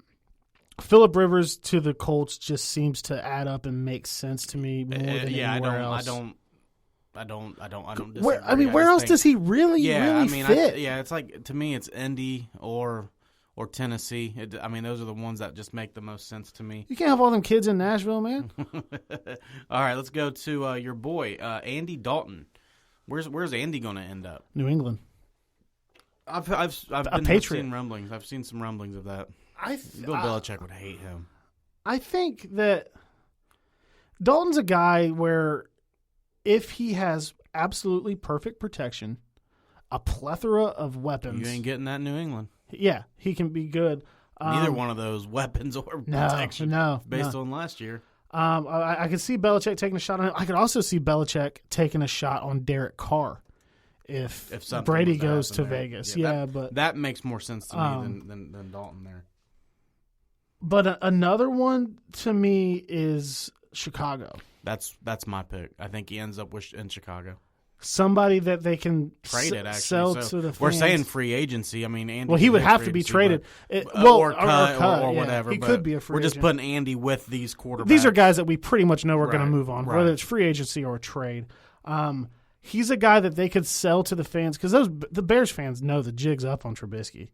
Phillip Rivers to the Colts just seems to add up and make sense to me more than anywhere else. I don't disagree. Where else does he really fit? It's like, to me, it's Indy or Tennessee. Those are the ones that just make the most sense to me. You can't have all them kids in Nashville, man. All right, let's go to your boy, Andy Dalton. Where's Andy going to end up? New England. I've seen rumblings. I've seen some rumblings of that. Bill Belichick would hate him. I think that Dalton's a guy where if he has absolutely perfect protection, a plethora of weapons. You ain't getting that in New England. Yeah, he can be good. Neither one of those weapons or protection based on last year. I could see Belichick taking a shot on him. I could also see Belichick taking a shot on Derek Carr if Brady goes to Vegas. But that makes more sense to me than Dalton there. But another one to me is Chicago. That's my pick. I think he ends up in Chicago. Somebody that they can trade it. Actually, sell to the fans. We're saying free agency. Andy. Well, he would have to be traded, or cut, or whatever. He could be a free. We're agent. just putting Andy with these quarterbacks. These are guys that we pretty much know we're going to move on, whether it's free agency or a trade. He's a guy that they could sell to the fans because the Bears fans know the jig's up on Trubisky.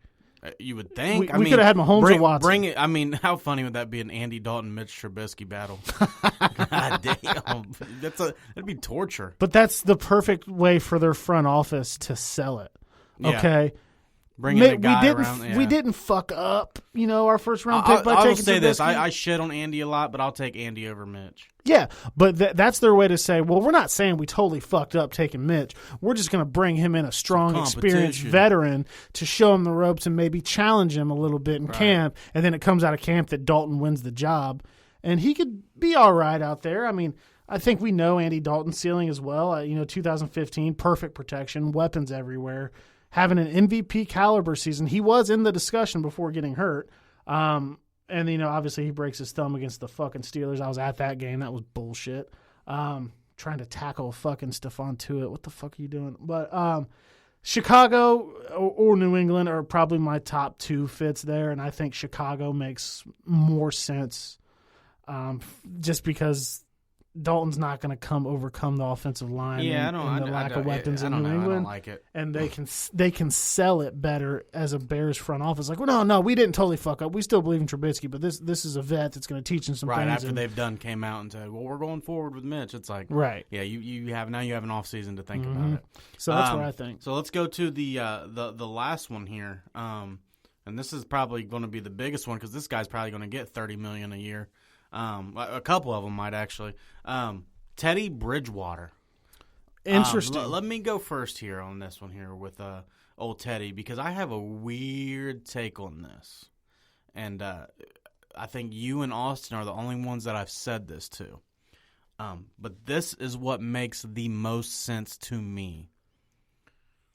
You would think. We could have had Mahomes or Watson. Bring it. How funny would that be, an Andy Dalton, Mitch Trubisky battle? God damn. That'd be torture. But that's the perfect way for their front office to sell it. Okay? Yeah. Bringing the guy around. Yeah. We didn't fuck up, our first round pick by taking Trubisky. I will say this. I shit on Andy a lot, but I'll take Andy over Mitch. Yeah, but that's their way to say, well, we're not saying we totally fucked up taking Mitch. We're just going to bring him in a strong, experienced veteran to show him the ropes and maybe challenge him a little bit in camp. And then it comes out of camp that Dalton wins the job. And he could be all right out there. I think we know Andy Dalton's ceiling as well. 2015, perfect protection, weapons everywhere. Having an MVP caliber season. He was in the discussion before getting hurt. And, obviously he breaks his thumb against the fucking Steelers. I was at that game. That was bullshit. Trying to tackle fucking Stephon Tuitt. What the fuck are you doing? But Chicago or New England are probably my top two fits there, and I think Chicago makes more sense just because Dalton's not going to overcome the offensive line and the lack of weapons in New England. I don't like it. And they can sell it better as a Bears front office. Like, well, no, we didn't totally fuck up. We still believe in Trubisky, but this is a vet that's going to teach him some things. Right, after they've came out and said, well, we're going forward with Mitch. It's like, right. Yeah, you have an offseason to think about it. So that's what I think. So let's go to the last one here. And this is probably going to be the biggest one because this guy's probably going to get $30 million a year. A couple of them might actually. Teddy Bridgewater. Interesting. Let me go first here on this one here with old Teddy, because I have a weird take on this. And I think you and Austin are the only ones that I've said this to. But this is what makes the most sense to me.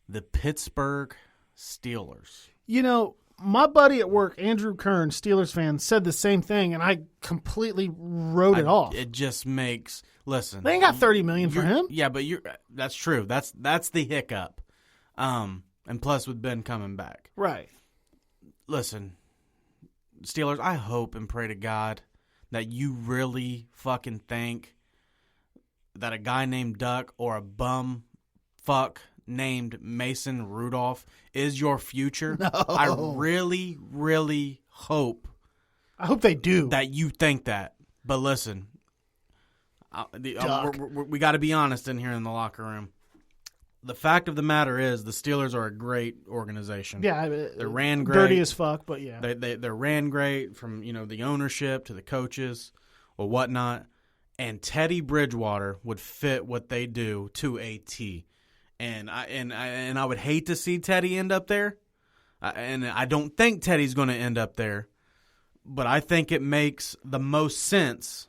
The Pittsburgh Steelers. You know, my buddy at work, Andrew Kern, Steelers fan, said the same thing, and I completely wrote it off. It just makes – listen. They ain't got $30 million for him. Yeah, but that's true. That's the hiccup. And plus with Ben coming back. Right. Listen, Steelers, I hope and pray to God that you really fucking think that a guy named Duck or a bum fuck named Mason Rudolph is your future. No. I really, really hope. I hope they do. That you think that. But listen, we got to be honest in here in the locker room. The fact of the matter is the Steelers are a great organization. Yeah, they're ran great. Dirty as fuck, but yeah. They're ran great from the ownership to the coaches or whatnot. And Teddy Bridgewater would fit what they do to a T. And I would hate to see Teddy end up there. And I don't think Teddy's going to end up there. But I think it makes the most sense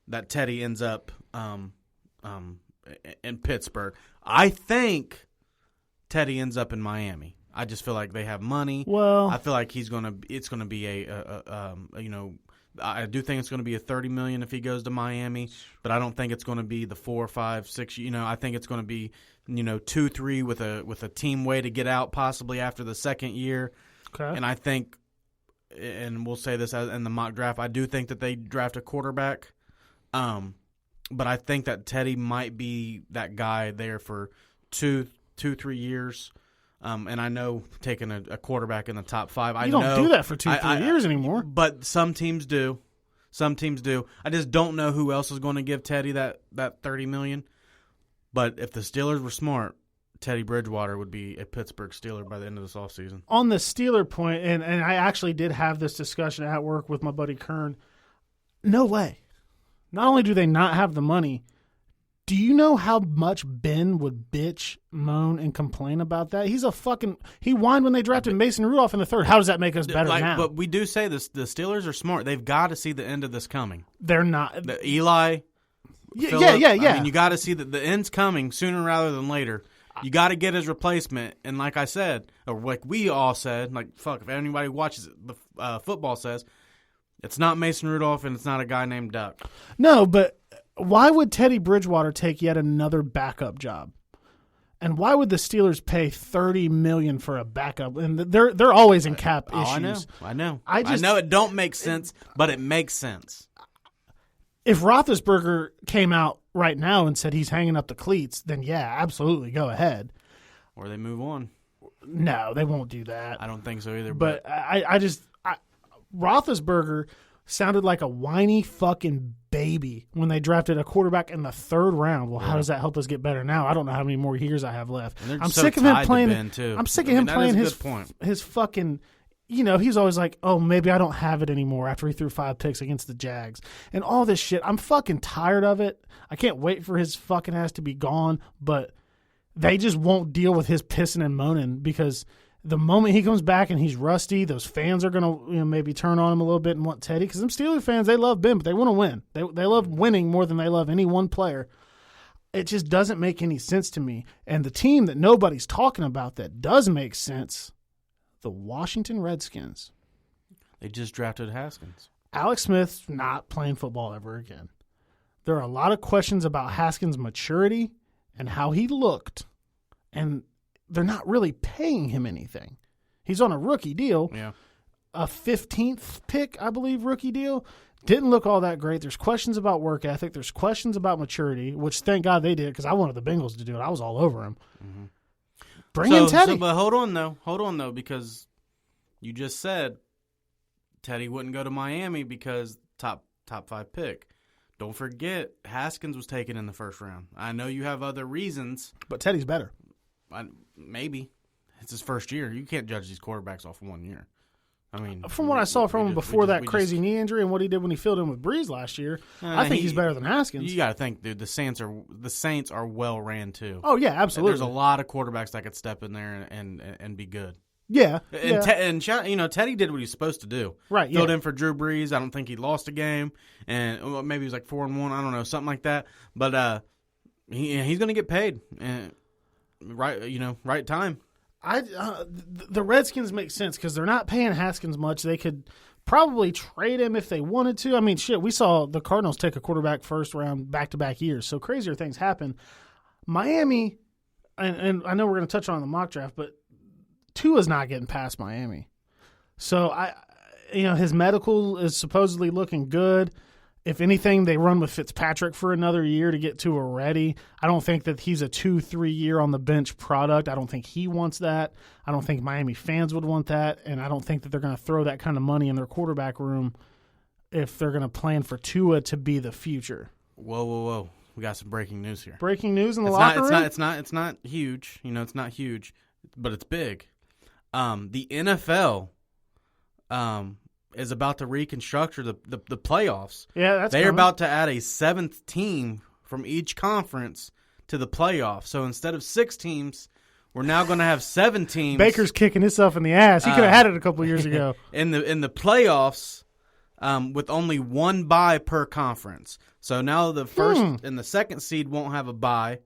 that Teddy ends up in Pittsburgh. I think Teddy ends up in Miami. I just feel like they have money. Well, I feel like it's going to be I do think it's going to be a $30 million if he goes to Miami, but I don't think it's going to be the 4, 5, 6. I think it's going to be 2, 3 with a team way to get out possibly after the second year. Okay. And I think, and we'll say this in the mock draft, I do think that they draft a quarterback. But I think that Teddy might be that guy there for 2, 3 years. And I know taking a quarterback in the top 5. You don't do that for 2, 3 years anymore. But some teams do. I just don't know who else is going to give Teddy that $30 million. But if the Steelers were smart, Teddy Bridgewater would be a Pittsburgh Steeler by the end of this offseason. On the Steeler point, and I actually did have this discussion at work with my buddy Kern. No way. Not only do they not have the money, do you know how much Ben would bitch, moan, and complain about that? He whined when they drafted Mason Rudolph in the third. How does that make us better now? But we do say this: the Steelers are smart. They've got to see the end of this coming. They're not. Eli. Yeah. I mean, you got to see that the end's coming sooner rather than later. You got to get his replacement. And like I said, or like we all said, if anybody watches the football says, it's not Mason Rudolph and it's not a guy named Duck. No, but why would Teddy Bridgewater take yet another backup job? And why would the Steelers pay $30 million for a backup? And they're always in cap issues. I know. I know it don't make sense, but it makes sense. If Roethlisberger came out right now and said he's hanging up the cleats, then yeah, absolutely, go ahead. Or they move on. No, they won't do that. I don't think so either. But Roethlisberger sounded like a whiny fucking baby when they drafted a quarterback in the third round. Well, how does that help us get better now? I don't know how many more years I have left. I'm sick of him playing. I'm sick of him playing his fucking. He's always like, oh, maybe I don't have it anymore after he threw 5 picks against the Jags and all this shit. I'm fucking tired of it. I can't wait for his fucking ass to be gone, but they just won't deal with his pissing and moaning because the moment he comes back and he's rusty, those fans are going to maybe turn on him a little bit and want Teddy because them Steelers fans, they love Ben, but they want to win. They love winning more than they love any one player. It just doesn't make any sense to me. And the team that nobody's talking about that does make sense, the Washington Redskins. They just drafted Haskins. Alex Smith's not playing football ever again. There are a lot of questions about Haskins' maturity and how he looked, and they're not really paying him anything. He's on a rookie deal. Yeah. A 15th pick, I believe, rookie deal. Didn't look all that great. There's questions about work ethic. There's questions about maturity, which thank God they did because I wanted the Bengals to do it. I was all over him. Mm-hmm. Bring in Teddy. But hold on, though, because you just said Teddy wouldn't go to Miami because top 5 pick. Don't forget, Haskins was taken in the first round. I know you have other reasons. But Teddy's better. Maybe. It's his first year. You can't judge these quarterbacks off 1 year. I mean, from what I saw from him before that crazy knee injury and what he did when he filled in with Breeze last year, I think he's better than Haskins. You got to think, dude. The Saints are well ran too. Oh yeah, absolutely. There's a lot of quarterbacks that could step in there and be good. Yeah, and Teddy did what he's supposed to do. Right, filled in for Drew Brees. I don't think he lost a game, and maybe he was like 4-1. I don't know, something like that. But he's going to get paid, and right time. The Redskins make sense because they're not paying Haskins much. They could probably trade him if they wanted to. I mean, shit, we saw the Cardinals take a quarterback first round back-to-back years, so crazier things happen. Miami, and I know we're going to touch on the mock draft, but Tua's not getting past Miami. So, his medical is supposedly looking good. If anything, they run with Fitzpatrick for another year to get Tua ready. I don't think that he's a 2-3 year on the bench product. I don't think he wants that. I don't think Miami fans would want that. And I don't think that they're going to throw that kind of money in their quarterback room if they're going to plan for Tua to be the future. Whoa. We got some breaking news here. Breaking news in the locker room? It's not huge. It's not huge, but it's big. The NFL is about to reconstruct the playoffs. Yeah, they're about to add a 7th team from each conference to the playoffs. So instead of 6 teams, we're now going to have 7 teams. Baker's kicking himself in the ass. He could have had it a couple years ago. In the playoffs, with only 1 bye per conference. So now the first and the second seed won't have a bye.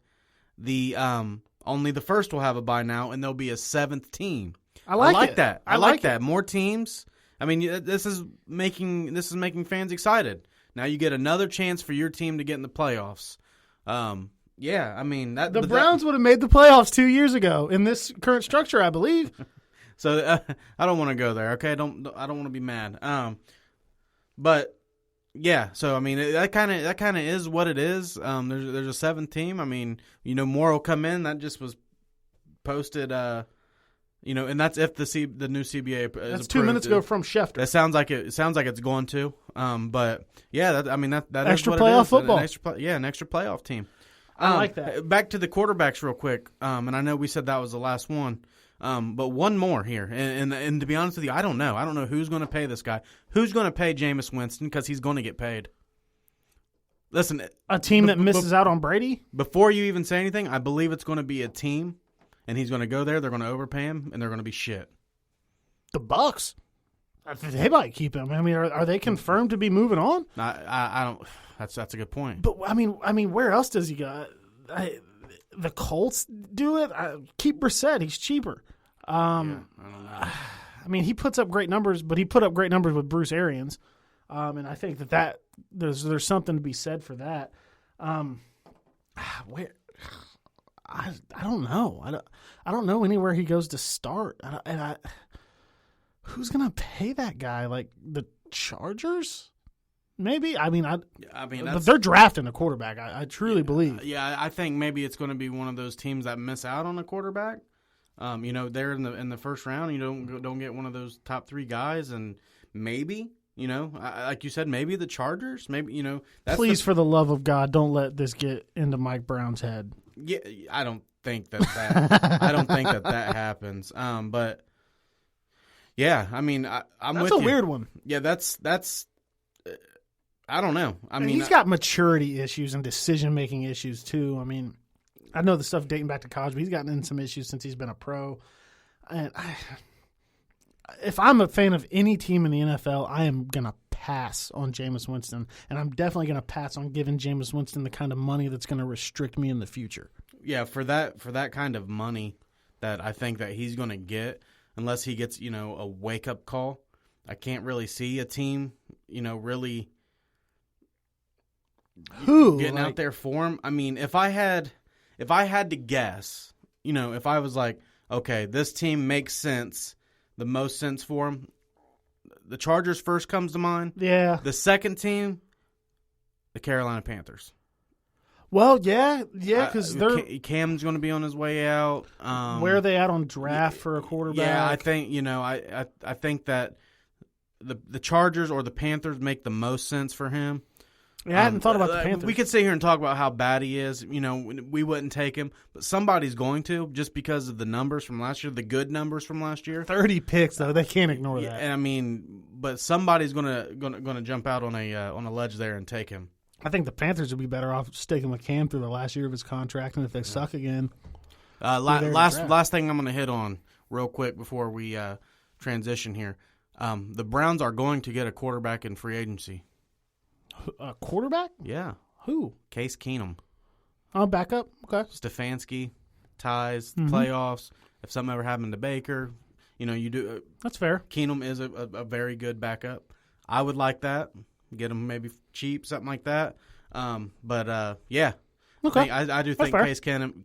Only the first will have a bye now, and there'll be a 7th team. I like that. I like that. More teams. I mean, this is making fans excited. Now you get another chance for your team to get in the playoffs. Yeah, I mean the Browns would have made the playoffs 2 years ago in this current structure, I believe. So I don't want to go there. Okay, I don't want to be mad. But yeah, so I mean that kind of is what it is. There's a 7th team. I mean, more will come in. That just was posted. And that's if the new CBA is that's approved. 2 minutes ago from Schefter. That sounds like it's going to. But yeah, that extra is what playoff it is. football. An extra playoff team. I like that. Back to the quarterbacks real quick. And I know we said that was the last one. But one more here. And to be honest with you, I don't know. I don't know who's going to pay this guy. Who's going to pay Jameis Winston because he's going to get paid. Listen, a team that misses out on Brady? Before you even say anything, I believe it's going to be a team. And he's going to go there. They're going to overpay him, and they're going to be shit. The Bucks, they might keep him. I mean, are they confirmed to be moving on? I don't. That's a good point. But I mean, where else does he go? The Colts do it. Keep Brissett. He's cheaper. I don't know. I mean, he puts up great numbers, but he put up great numbers with Bruce Arians, and I think that there's something to be said for that. Where? I don't know. I don't know anywhere he goes to start. Who's gonna pay that guy? Like the Chargers? Maybe. But they're drafting a quarterback. I truly believe. Yeah, I think maybe it's going to be one of those teams that miss out on a quarterback. They're in the first round. You don't get one of those top 3 guys, and maybe. Like you said, maybe the Chargers. Maybe Please, for the love of God, don't let this get into Mike Brown's head. Yeah, I don't think that happens. But yeah, I mean, I'm with you. That's a weird one. Yeah, that's. I don't know. I mean, he's got maturity issues and decision making issues too. I mean, I know the stuff dating back to college, but he's gotten in some issues since he's been a pro. And if I'm a fan of any team in the NFL, I am gonna pass on Jameis Winston, and I'm definitely going to pass on giving Jameis Winston the kind of money that's going to restrict me in the future. Yeah, for that kind of money that I think that he's going to get, unless he gets a wake up call, I can't really see a team really getting out there for him. I mean, if I had to guess, if I was like, okay, this team makes sense, the most sense for him. The Chargers first comes to mind. Yeah. The second team, the Carolina Panthers. Well, yeah, because Cam's going to be on his way out. Where are they at on draft for a quarterback? Yeah, I think I think that the Chargers or the Panthers make the most sense for him. Yeah, I hadn't thought about the Panthers. We could sit here and talk about how bad he is. You know, we wouldn't take him, but somebody's going to, just because of the numbers from last year, the good numbers from last year. 30 picks, though. They can't ignore that. And I mean, but somebody's gonna jump out on a ledge there and take him. I think the Panthers would be better off sticking with Cam through the last year of his contract, and if they suck again. Last thing I'm going to hit on real quick before we transition here. The Browns are going to get a quarterback in free agency. A quarterback? Yeah. Who? Case Keenum. Oh, backup? Okay. Stefanski, ties, playoffs. If something ever happened to Baker, you do. That's fair. Keenum is a very good backup. I would like that. Get him maybe cheap, something like that. Yeah. Okay. I do think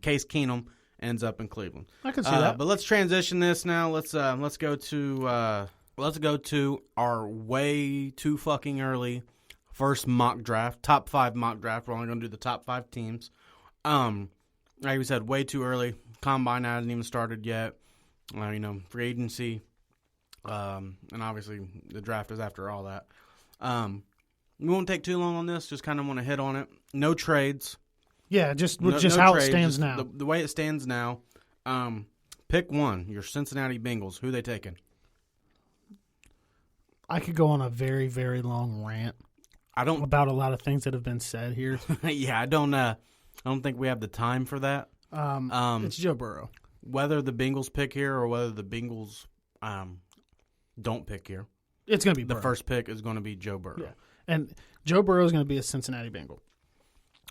Case Keenum ends up in Cleveland. I can see that. But let's transition this now. Let's go to our way too fucking early first mock draft, top 5 mock draft. We're only going to do the top 5 teams. Like we said, way too early. Combine hasn't even started yet. Free agency, and obviously the draft is after all that. We won't take too long on this. Just kind of want to hit on it. No trades. Yeah, just how trades, it stands now. The way it stands now. Pick one. Your Cincinnati Bengals. Who they taking? I could go on a very, very long rant. About a lot of things that have been said here. Yeah, I don't think we have the time for that. It's Joe Burrow. Whether the Bengals pick here or whether the Bengals don't pick here, it's going to be the Burrow. first pick is going to be Joe Burrow. Yeah, and Joe Burrow is going to be a Cincinnati Bengal.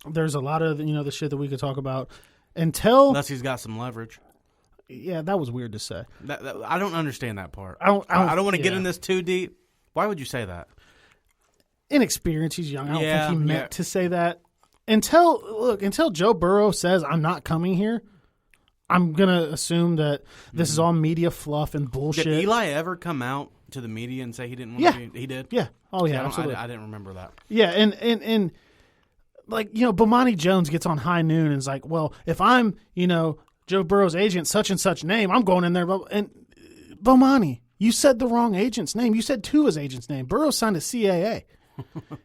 There's a lot of the shit that we could talk about unless he's got some leverage. Yeah, that was weird to say. I don't understand that part. I don't want to get in this too deep. Why would you say that? Inexperience. He's young. I don't think he meant to say that. Until Joe Burrow says I'm not coming here, I'm gonna assume that this is all media fluff and bullshit. Did Eli ever come out to the media and say he didn't want to be? He did. Yeah. Oh yeah. Absolutely. I didn't remember that. Yeah, and Bomani Jones gets on High Noon and is like, well, if I'm Joe Burrow's agent, such and such name, I'm going in there. And Bomani, you said the wrong agent's name. You said Tua's agent's name. Burrow signed a CAA.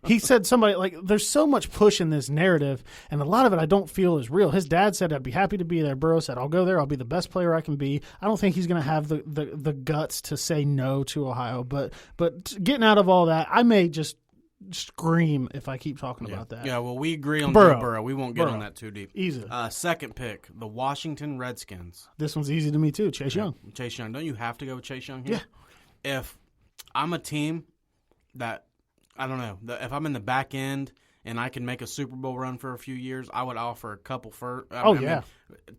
He said somebody, there's so much push in this narrative, and a lot of it I don't feel is real. His dad said, I'd be happy to be there. Burrow said, I'll go there. I'll be the best player I can be. I don't think he's going to have the guts to say no to Ohio. But getting out of all that, I may just scream if I keep talking about that. Yeah, well, we agree on Joe Burrow. We won't get on that too deep. Easy. Second pick, the Washington Redskins. This one's easy to me, too. Chase Young. Chase Young. Don't you have to go with Chase Young here? Yeah. If I'm a team that, I don't know, if I'm in the back end and I can make a Super Bowl run for a few years, I would offer a couple first.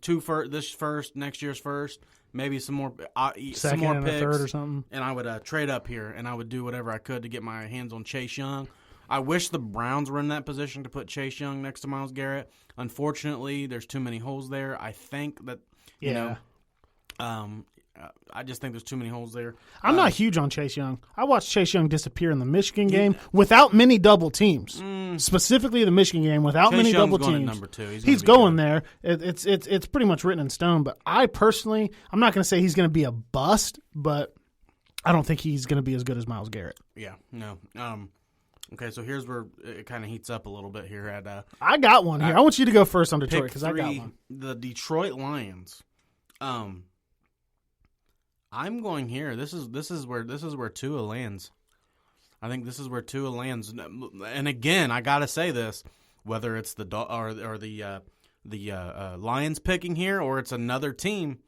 Two first, this first, next year's first, maybe some more picks, and a third or something. And I would trade up here, and I would do whatever I could to get my hands on Chase Young. I wish the Browns were in that position to put Chase Young next to Myles Garrett. Unfortunately, there's too many holes there. I think that, I just think there's too many holes there. I'm not huge on Chase Young. I watched Chase Young disappear in the Michigan game without many double teams. Specifically the Michigan game without many double teams. Going at number 2. He's going there. It's pretty much written in stone. But I personally, I'm not going to say he's going to be a bust, but I don't think he's going to be as good as Myles Garrett. Yeah, no. Okay, so here's where it kind of heats up a little bit here. I got one here. I want you to go first on Detroit because I got one. The Detroit Lions. I'm going here. This is where Tua lands. I think this is where Tua lands. And again, I gotta say this: whether it's the Lions picking here or it's another team,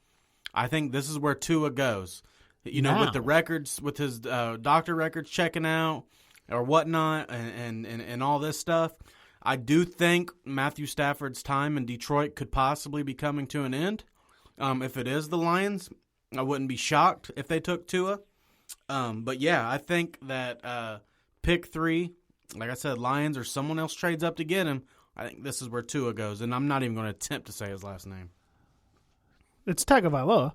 I think this is where Tua goes. With the records, with his doctor records checking out or whatnot, and all this stuff. I do think Matthew Stafford's time in Detroit could possibly be coming to an end. If it is the Lions, I wouldn't be shocked if they took Tua. But yeah, I think that pick 3, like I said, Lions or someone else trades up to get him. I think this is where Tua goes, and I'm not even going to attempt to say his last name. It's Tagovailoa.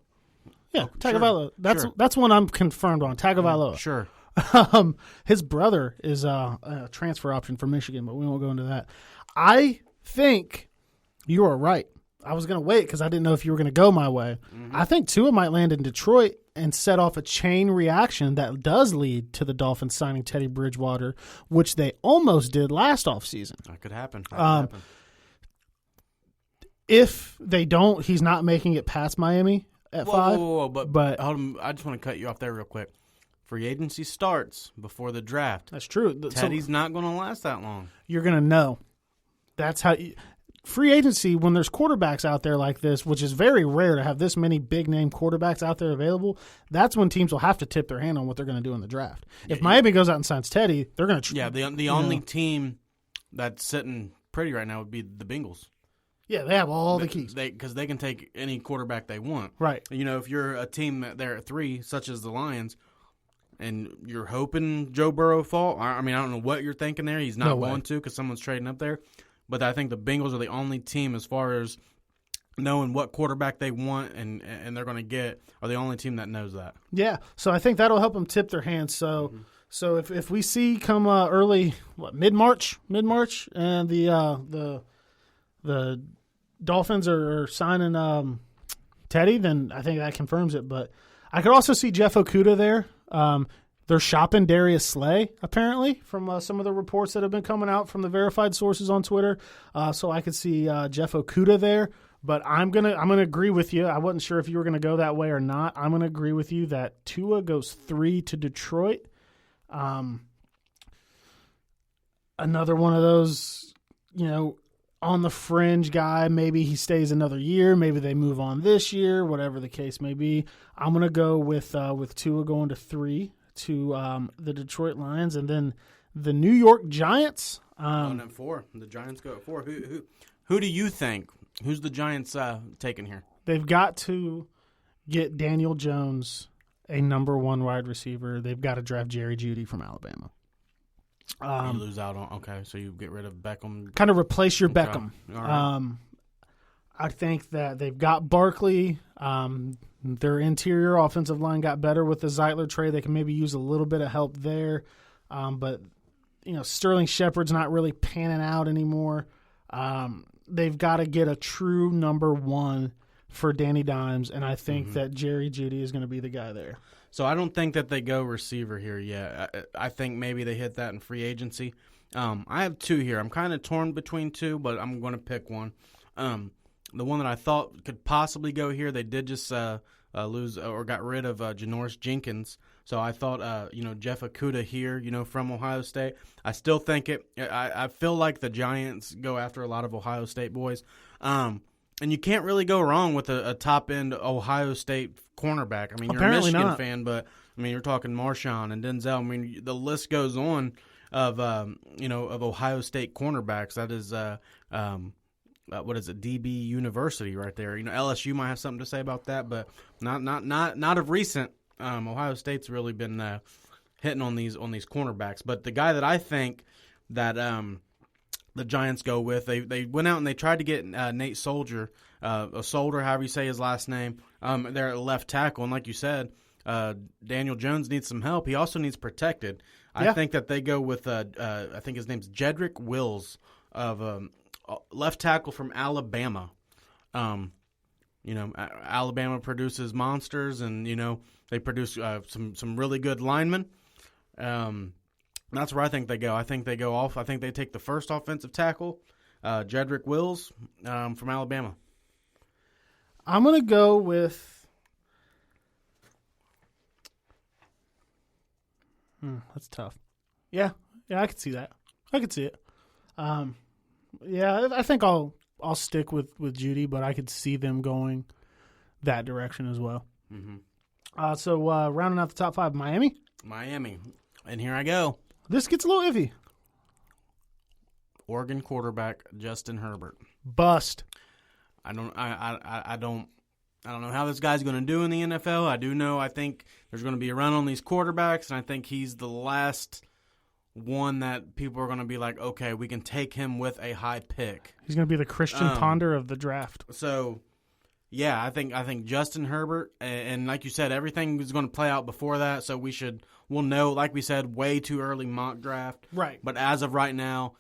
Yeah, Tagovailoa. Sure. That's one I'm confirmed on. Tagovailoa. Sure. His brother is a transfer option for Michigan, but we won't go into that. I think you are right. I was going to wait because I didn't know if you were going to go my way. Mm-hmm. I think Tua might land in Detroit, and set off a chain reaction that does lead to the Dolphins signing Teddy Bridgewater, which they almost did last offseason. That could happen. If they don't, he's not making it past Miami at 5. Whoa, but hold on, I just want to cut you off there real quick. Free agency starts before the draft. That's true. Teddy's not going to last that long. You're going to know. That's how free agency, when there's quarterbacks out there like this, which is very rare to have this many big-name quarterbacks out there available, that's when teams will have to tip their hand on what they're going to do in the draft. If Miami goes out and signs Teddy, they're going to the only team that's sitting pretty right now would be the Bengals. Yeah, they have all the keys. Because they can take any quarterback they want. Right. If you're a team that they're at 3, such as the Lions, and you're hoping Joe Burrow fall, I don't know what you're thinking there. He's not going to because someone's trading up there. But I think the Bengals are the only team, as far as knowing what quarterback they want and they're going to get, are the only team that knows that. Yeah, so I think that'll help them tip their hands. So if we see come early, mid-March, and the Dolphins are signing Teddy, then I think that confirms it. But I could also see Jeff Okudah there. They're shopping Darius Slay, apparently, from some of the reports that have been coming out from the verified sources on Twitter. So I could see Jeff Okudah there. But I'm gonna agree with you. I wasn't sure if you were gonna go that way or not. I'm gonna agree with you that Tua goes 3 to Detroit. Another one of those, on the fringe guy. Maybe he stays another year. Maybe they move on this year. Whatever the case may be, I'm gonna go with Tua going to 3 to the Detroit Lions, and then the New York Giants. Going at 4. The Giants go at 4. Who do you think? Who's the Giants taking here? They've got to get Daniel Jones, a number 1 wide receiver. They've got to draft Jerry Jeudy from Alabama. You lose out on so you get rid of Beckham. Kind of replace your Okay. Beckham. All right. I think that they've got Barkley. Their interior offensive line got better with the Zeitler trade. They can maybe use a little bit of help there. But Sterling Shepard's not really panning out anymore. They've got to get a true number 1 for Danny Dimes, and I think that Jerry Jeudy is going to be the guy there. So I don't think that they go receiver here yet. I think maybe they hit that in free agency. I have 2 here. I'm kind of torn between 2, but I'm going to pick one. The one that I thought could possibly go here, they did just lose or got rid of Janoris Jenkins. So I thought, Jeff Okudah here, from Ohio State. I still think I feel like the Giants go after a lot of Ohio State boys. And you can't really go wrong with a top-end Ohio State cornerback. You're Apparently a Michigan not. fan, but, you're talking Marshawn and Denzel. The list goes on of Ohio State cornerbacks. That is what is it, DB University right there. LSU might have something to say about that, but not of recent. Ohio State's really been hitting on these cornerbacks. But the guy that I think that the Giants go with, they went out and they tried to get Nate Soldier, Solder, however you say his last name. They're at left tackle, and like you said, Daniel Jones needs some help. He also needs protected. I think that they go with I think his name's Jedrick Wills of left tackle from Alabama. Alabama produces monsters, and they produce some really good linemen. That's where I think they go. I think they go off. I think they take the first offensive tackle, Jedrick Wills from Alabama. I'm going to go with that's tough. Yeah, I could see that. I could see it. I think I'll stick with Jeudy, but I could see them going that direction as well. Mm-hmm. So rounding out the top 5, Miami. And here I go. This gets a little iffy. Oregon quarterback Justin Herbert. Bust. I don't know how this guy's going to do in the NFL. I do know I think there's going to be a run on these quarterbacks, and I think he's the last one that people are going to be like, okay, we can take him with a high pick. He's going to be the Christian Ponder of the draft. So, yeah, I think Justin Herbert, and like you said, everything is going to play out before that. So we'll know, like we said, way too early mock draft. Right. But as of right now,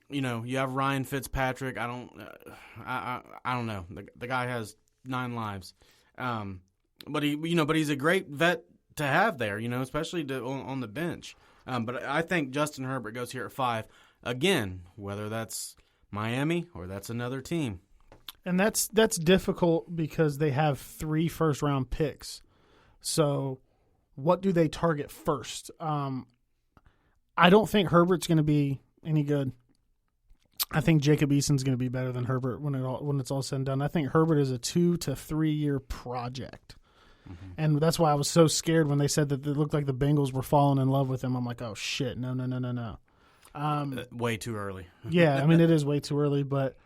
you have Ryan Fitzpatrick. I don't know. The guy has 9 lives. but he's a great vet to have there, especially on the bench. But I think Justin Herbert goes here at 5 again, whether that's Miami or that's another team. And that's difficult because they have 3 first-round picks. So what do they target first? I don't think Herbert's going to be any good. I think Jacob Eason's going to be better than Herbert when it's all said and done. I think Herbert is a 2 to 3 year project. Mm-hmm. And that's why I was so scared when they said that it looked like the Bengals were falling in love with him. I'm like, oh, shit, no. Way too early. Yeah, I mean, it is way too early, but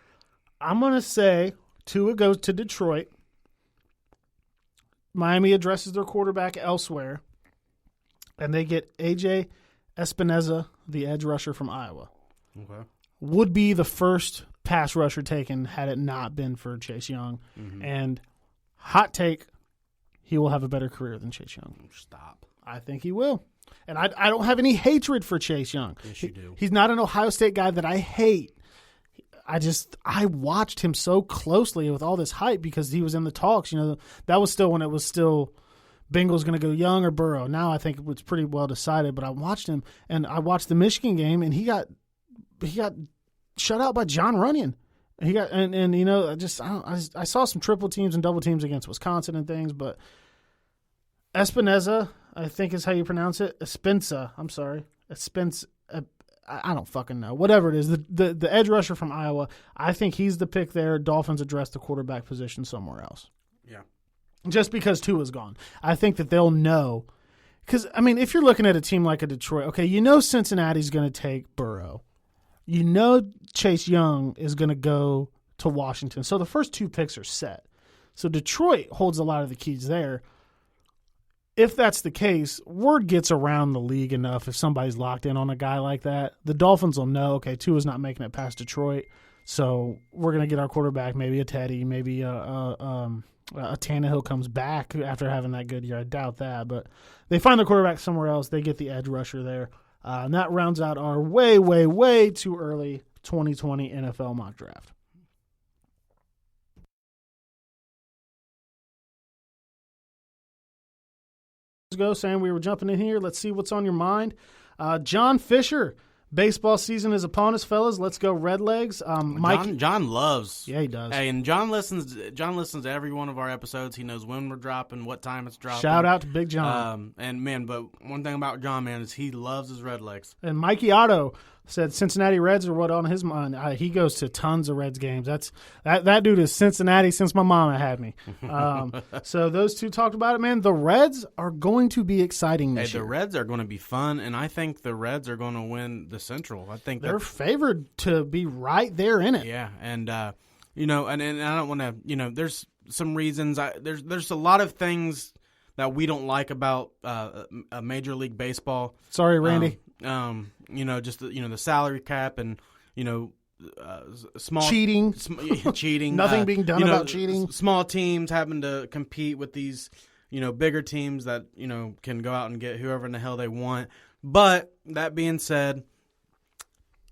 I'm going to say Tua goes to Detroit. Miami addresses their quarterback elsewhere, and they get A.J. Espinoza, the edge rusher from Iowa. Okay. Would be the first pass rusher taken had it not been for Chase Young. Mm-hmm. And hot take, he will have a better career than Chase Young. Stop. I think he will. And I don't have any hatred for Chase Young. Yes, you do. He's not an Ohio State guy that I hate. I watched him so closely with all this hype because he was in the talks. That was still when it was still Bengals going to go Young or Burrow. Now I think it was pretty well decided. But I watched him, and I watched the Michigan game, and he got shut out by John Runyon. He got I saw some triple teams and double teams against Wisconsin and things, but Espinoza, I think is how you pronounce it. Espinza. I'm sorry. Espinza. I don't fucking know. Whatever it is, the edge rusher from Iowa, I think he's the pick there. Dolphins address the quarterback position somewhere else. Yeah. Just because Tua's gone. I think that they'll know. Because, I mean, if you're looking at a team like a Detroit, okay, Cincinnati's going to take Burrow. Chase Young is going to go to Washington. So the first 2 picks are set. So Detroit holds a lot of the keys there. If that's the case, word gets around the league enough if somebody's locked in on a guy like that. The Dolphins will know, okay, Tua's not making it past Detroit, so we're going to get our quarterback, maybe a Teddy, maybe a Tannehill comes back after having that good year. I doubt that, but they find the quarterback somewhere else. They get the edge rusher there. And that rounds out our way, way, way too early 2020 NFL mock draft. Go, Sam. We were jumping in here. Let's see what's on your mind. John Fisher, baseball season is upon us, fellas. Let's go Redlegs. Mike, John loves. Yeah, he does. Hey, and John listens to every one of our episodes. He knows when we're dropping, what time it's dropping. Shout out to Big John. But one thing about John, man, is he loves his Redlegs. And Mikey Otto said Cincinnati Reds are what on his mind. He goes to tons of Reds games. That dude is Cincinnati since my mama had me. So those two talked about it, man. The Reds are going to be exciting this year. The Reds are going to be fun, and I think the Reds are going to win the Central. I think they're favored to be right there in it. Yeah, and and I don't want to. There's some reasons. There's a lot of things that we don't like about Major League Baseball. Sorry, Randy. Just the salary cap and small cheating, cheating. Nothing being done about cheating. Small teams having to compete with these bigger teams that can go out and get whoever in the hell they want. But that being said,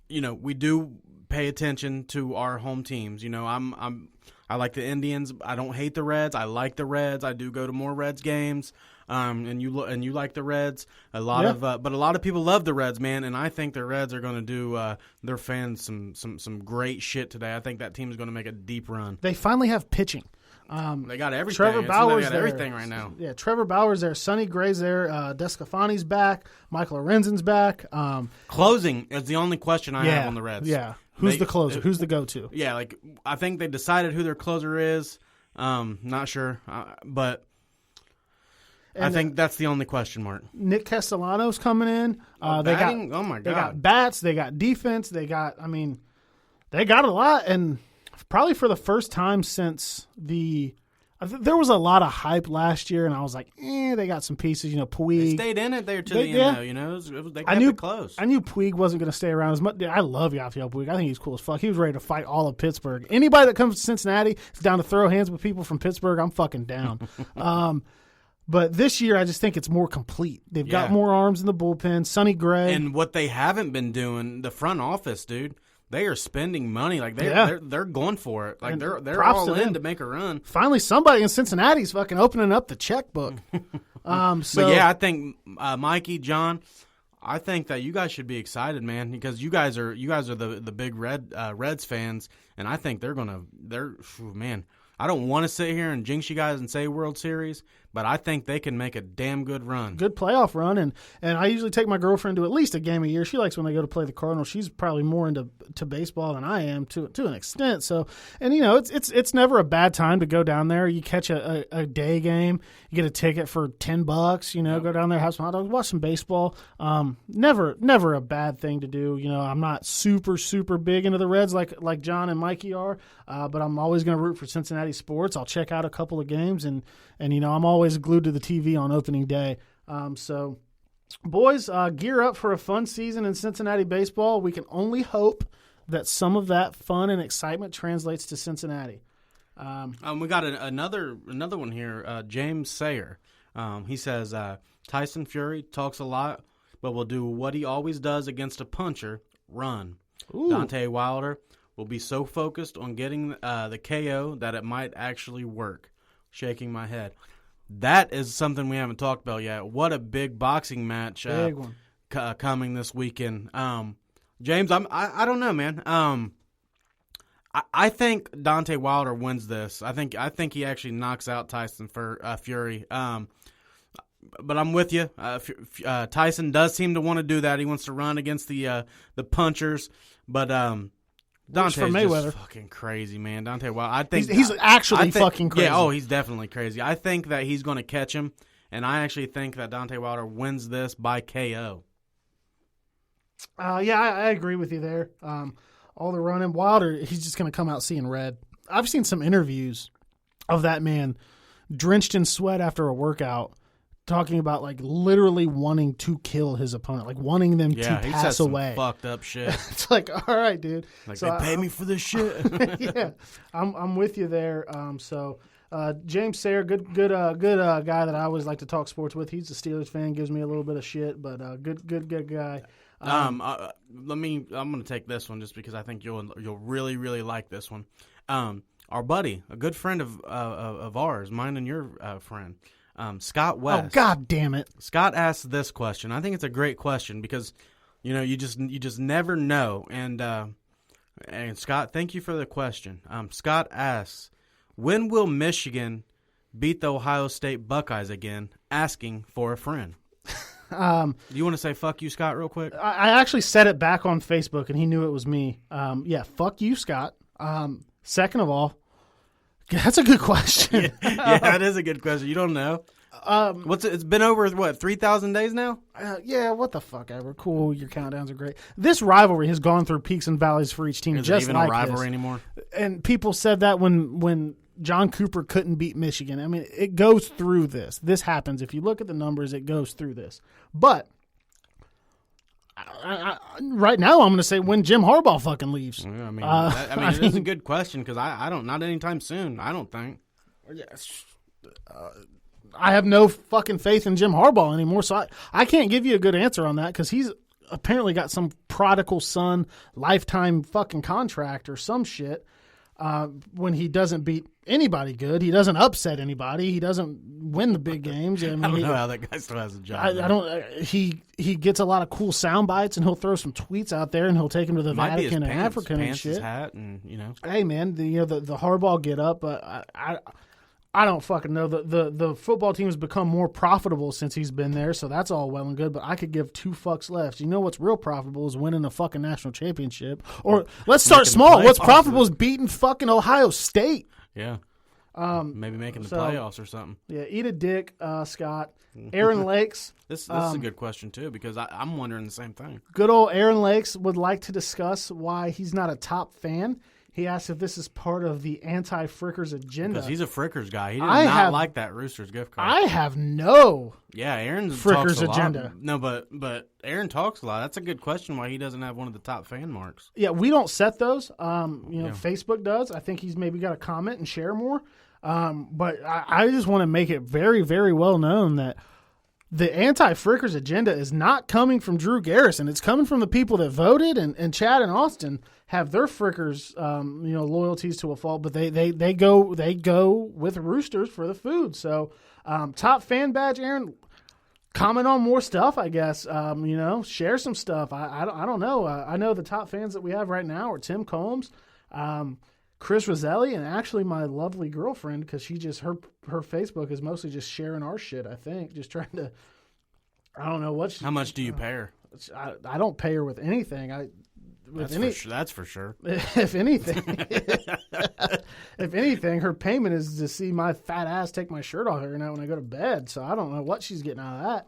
we do pay attention to our home teams. I like the Indians. I don't hate the Reds. I like the Reds. I do go to more Reds games. And you like the Reds. But a lot of people love the Reds, man. And I think the Reds are going to do their fans some great shit today. I think that team is going to make a deep run. They finally have pitching. They got everything. Trevor Bauer's got everything right now. Yeah, Trevor Bauer's there. Sonny Gray's there. Descafani's back. Michael Lorenzen's back. Closing is the only question I have on the Reds. Yeah. Who's the closer? Who's the go-to? Yeah, I think they decided who their closer is. Not sure, but I think that's the only question mark. Nick Castellanos coming in. Batting? Oh my God! They got bats. They got defense. They got a lot, and probably for the first time since there was a lot of hype last year, and I was like, they got some pieces. Puig. They stayed in it there to the end, though. They kept it close. I knew Puig wasn't going to stay around as much. I love Yasiel Puig. I think he's cool as fuck. He was ready to fight all of Pittsburgh. Anybody that comes to Cincinnati is down to throw hands with people from Pittsburgh. I'm fucking down. But this year, I just think it's more complete. They've got more arms in the bullpen. Sonny Gray. And what they haven't been doing, the front office, dude. they are spending money. Like they're going for it. Like And they're props all to in them. to make a run. Finally, somebody in Cincinnati's fucking opening up the checkbook. But yeah, I think Mikey, John, I think that you guys should be excited, man, because you guys are the big Reds fans, and I think man. I don't want to sit here and jinx you guys and say World Series, but I think they can make a damn good run. Good playoff run, and I usually take my girlfriend to at least a game a year. She likes when they go to play the Cardinals. She's probably more into baseball than I am to an extent. So, and it's never a bad time to go down there. You catch a day game, you get a ticket for $10. Go down there, have some hot dogs, watch some baseball. Never a bad thing to do. I'm not super big into the Reds like John and Mikey are, but I'm always going to root for Cincinnati sports. I'll check out a couple of games, and I'm always glued to the TV on opening day. So, boys, gear up for a fun season in Cincinnati baseball. We can only hope that some of that fun and excitement translates to Cincinnati. We got another one here. James Sayer. He says Tyson Fury talks a lot, but will do what he always does against a puncher: run. Ooh. Dante Wilder will be so focused on getting the KO that it might actually work. Shaking my head. That is something we haven't talked about yet. What a big boxing match Big one. Coming this weekend. James, I don't know, man. I think Dante Wilder wins this. I think he actually knocks out Tyson Fury. But I'm with you. Tyson does seem to want to do that. He wants to run against the punchers, but Dante's just fucking crazy, man. Dante Wilder. I think he's actually fucking crazy. Yeah, he's definitely crazy. I think that he's going to catch him, and I actually think that Dante Wilder wins this by KO. Yeah, I agree with you there. All the running. Wilder, he's just going to come out seeing red. I've seen some interviews of that man drenched in sweat after a workout, talking about literally wanting to kill his opponent, wanting them to pass away. Fucked up shit. It's all right, dude. So they pay me for this shit. Yeah, I'm with you there. James Sayer, good guy that I always like to talk sports with. He's a Steelers fan, gives me a little bit of shit, but good guy. I'm going to take this one just because I think you'll really really like this one. Our buddy, a good friend of ours, mine and your friend. Scott West. Oh, God damn it. Scott asked this question. I think it's a great question because, you just never know. And Scott, thank you for the question. Scott asks, when will Michigan beat the Ohio State Buckeyes again? Asking for a friend. Do you want to say fuck you, Scott, real quick? I actually said it back on Facebook, and he knew it was me. Yeah, fuck you, Scott. Second of all, that's a good question. Yeah, that is a good question. You don't know. It's been over 3,000 days now? Yeah, what the fuck ever. Cool, your countdowns are great. This rivalry has gone through peaks and valleys for each team. Is just it even like a rivalry this. anymore? And people said that when John Cooper couldn't beat Michigan. I mean, it goes through this. This happens. If you look at the numbers, it goes through this. But right now, I'm going to say when Jim Harbaugh fucking leaves. Yeah, it is a good question because I don't, not anytime soon. I don't think. Yes. I have no fucking faith in Jim Harbaugh anymore, so I can't give you a good answer on that because he's apparently got some prodigal son lifetime fucking contract or some shit. When he doesn't beat anybody good, he doesn't upset anybody, he doesn't win the big games. I don't know how that guy still has a job. I don't. He gets a lot of cool sound bites, and he'll throw some tweets out there, and he'll take him to the Vatican and Africa and shit. His hat, and Hey man, the Harbaugh get up. I don't fucking know. The football team has become more profitable since he's been there, so that's all well and good, but I could give two fucks left. You know what's real profitable is winning a fucking national championship. Or let's start small. What's profitable is beating fucking Ohio State. Yeah. Maybe making the playoffs or something. Yeah, eat a dick, Scott. Aaron Lakes. This is a good question, too, because I'm wondering the same thing. Good old Aaron Lakes would like to discuss why he's not a top fan. He asked if this is part of the anti-Frickers agenda. Because he's a Frickers guy. He did not like that Roosters gift card. I have no Aaron Frickers talks a agenda. Lot. No, but Aaron talks a lot. That's a good question why he doesn't have one of the top fan marks. Yeah, we don't set those. Facebook does. I think he's maybe got to comment and share more. But I just want to make it very, very well known that the anti-Frickers agenda is not coming from Drew Garrison. It's coming from the people that voted, and Chad and Austin have their Frickers, loyalties to a fault, but they go with Roosters for the food. So, top fan badge, Aaron. Comment on more stuff, I guess. Share some stuff. I don't know. I know the top fans that we have right now are Tim Combs, Chris Roselli, and actually my lovely girlfriend, because she just her Facebook is mostly just sharing our shit. I think just trying to. I don't know what. How much do you pay her? I don't pay her with anything. That's for sure. If anything, her payment is to see my fat ass take my shirt off every night when I go to bed. So I don't know what she's getting out of that.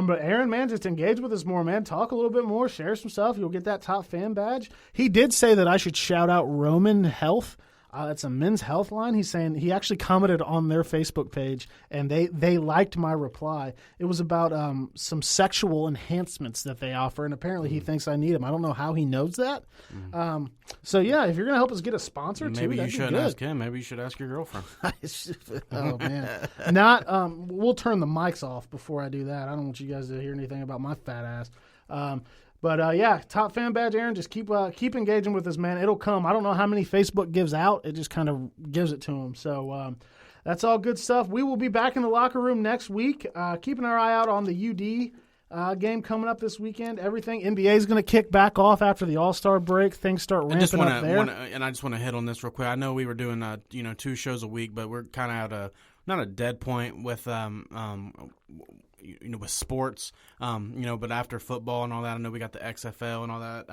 But Aaron, man, just engage with us more, man. Talk a little bit more, share some stuff. You'll get that top fan badge. He did say that I should shout out Roman Health. It's a men's health line. He's saying he actually commented on their Facebook page, and they liked my reply. It was about some sexual enhancements that they offer, and apparently he thinks I need them. I don't know how he knows that. So, yeah, if you're going to help us get a sponsor, maybe too, you shouldn't ask him. Maybe you should ask your girlfriend. Oh, man. We'll turn the mics off before I do that. I don't want you guys to hear anything about my fat ass. But top fan badge, Aaron. Just keep engaging with us, man. It'll come. I don't know how many Facebook gives out. It just kind of gives it to them. So that's all good stuff. We will be back in the locker room next week. Keeping our eye out on the UD game coming up this weekend. Everything NBA is going to kick back off after the All-Star break. Things start ramping up there. And I just want to hit on this real quick. I know we were doing 2 shows a week, but we're kind of at not a dead point with with sports, but after football and all that, I know we got the XFL and all that,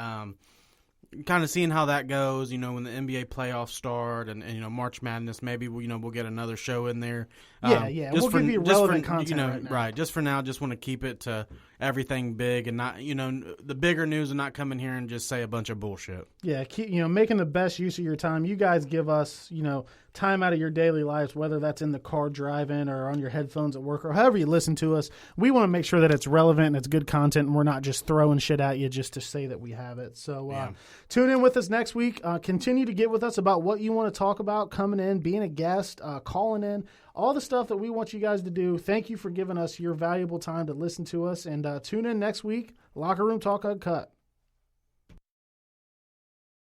kind of seeing how that goes, when the NBA playoffs start and March Madness, maybe we'll get another show in there. We'll give you relevant content right now. Right, just for now, just want to keep it to everything big and not, the bigger news and not come in here and just say a bunch of bullshit. Yeah, keep, making the best use of your time. You guys give us, time out of your daily lives, whether that's in the car driving or on your headphones at work or however you listen to us. We want to make sure that it's relevant and it's good content and we're not just throwing shit at you just to say that we have it. So tune in with us next week. Continue to get with us about what you want to talk about, coming in, being a guest, calling in, all the stuff that we want you guys to do. Thank you for giving us your valuable time to listen to us, and tune in next week. Locker Room Talk Uncut.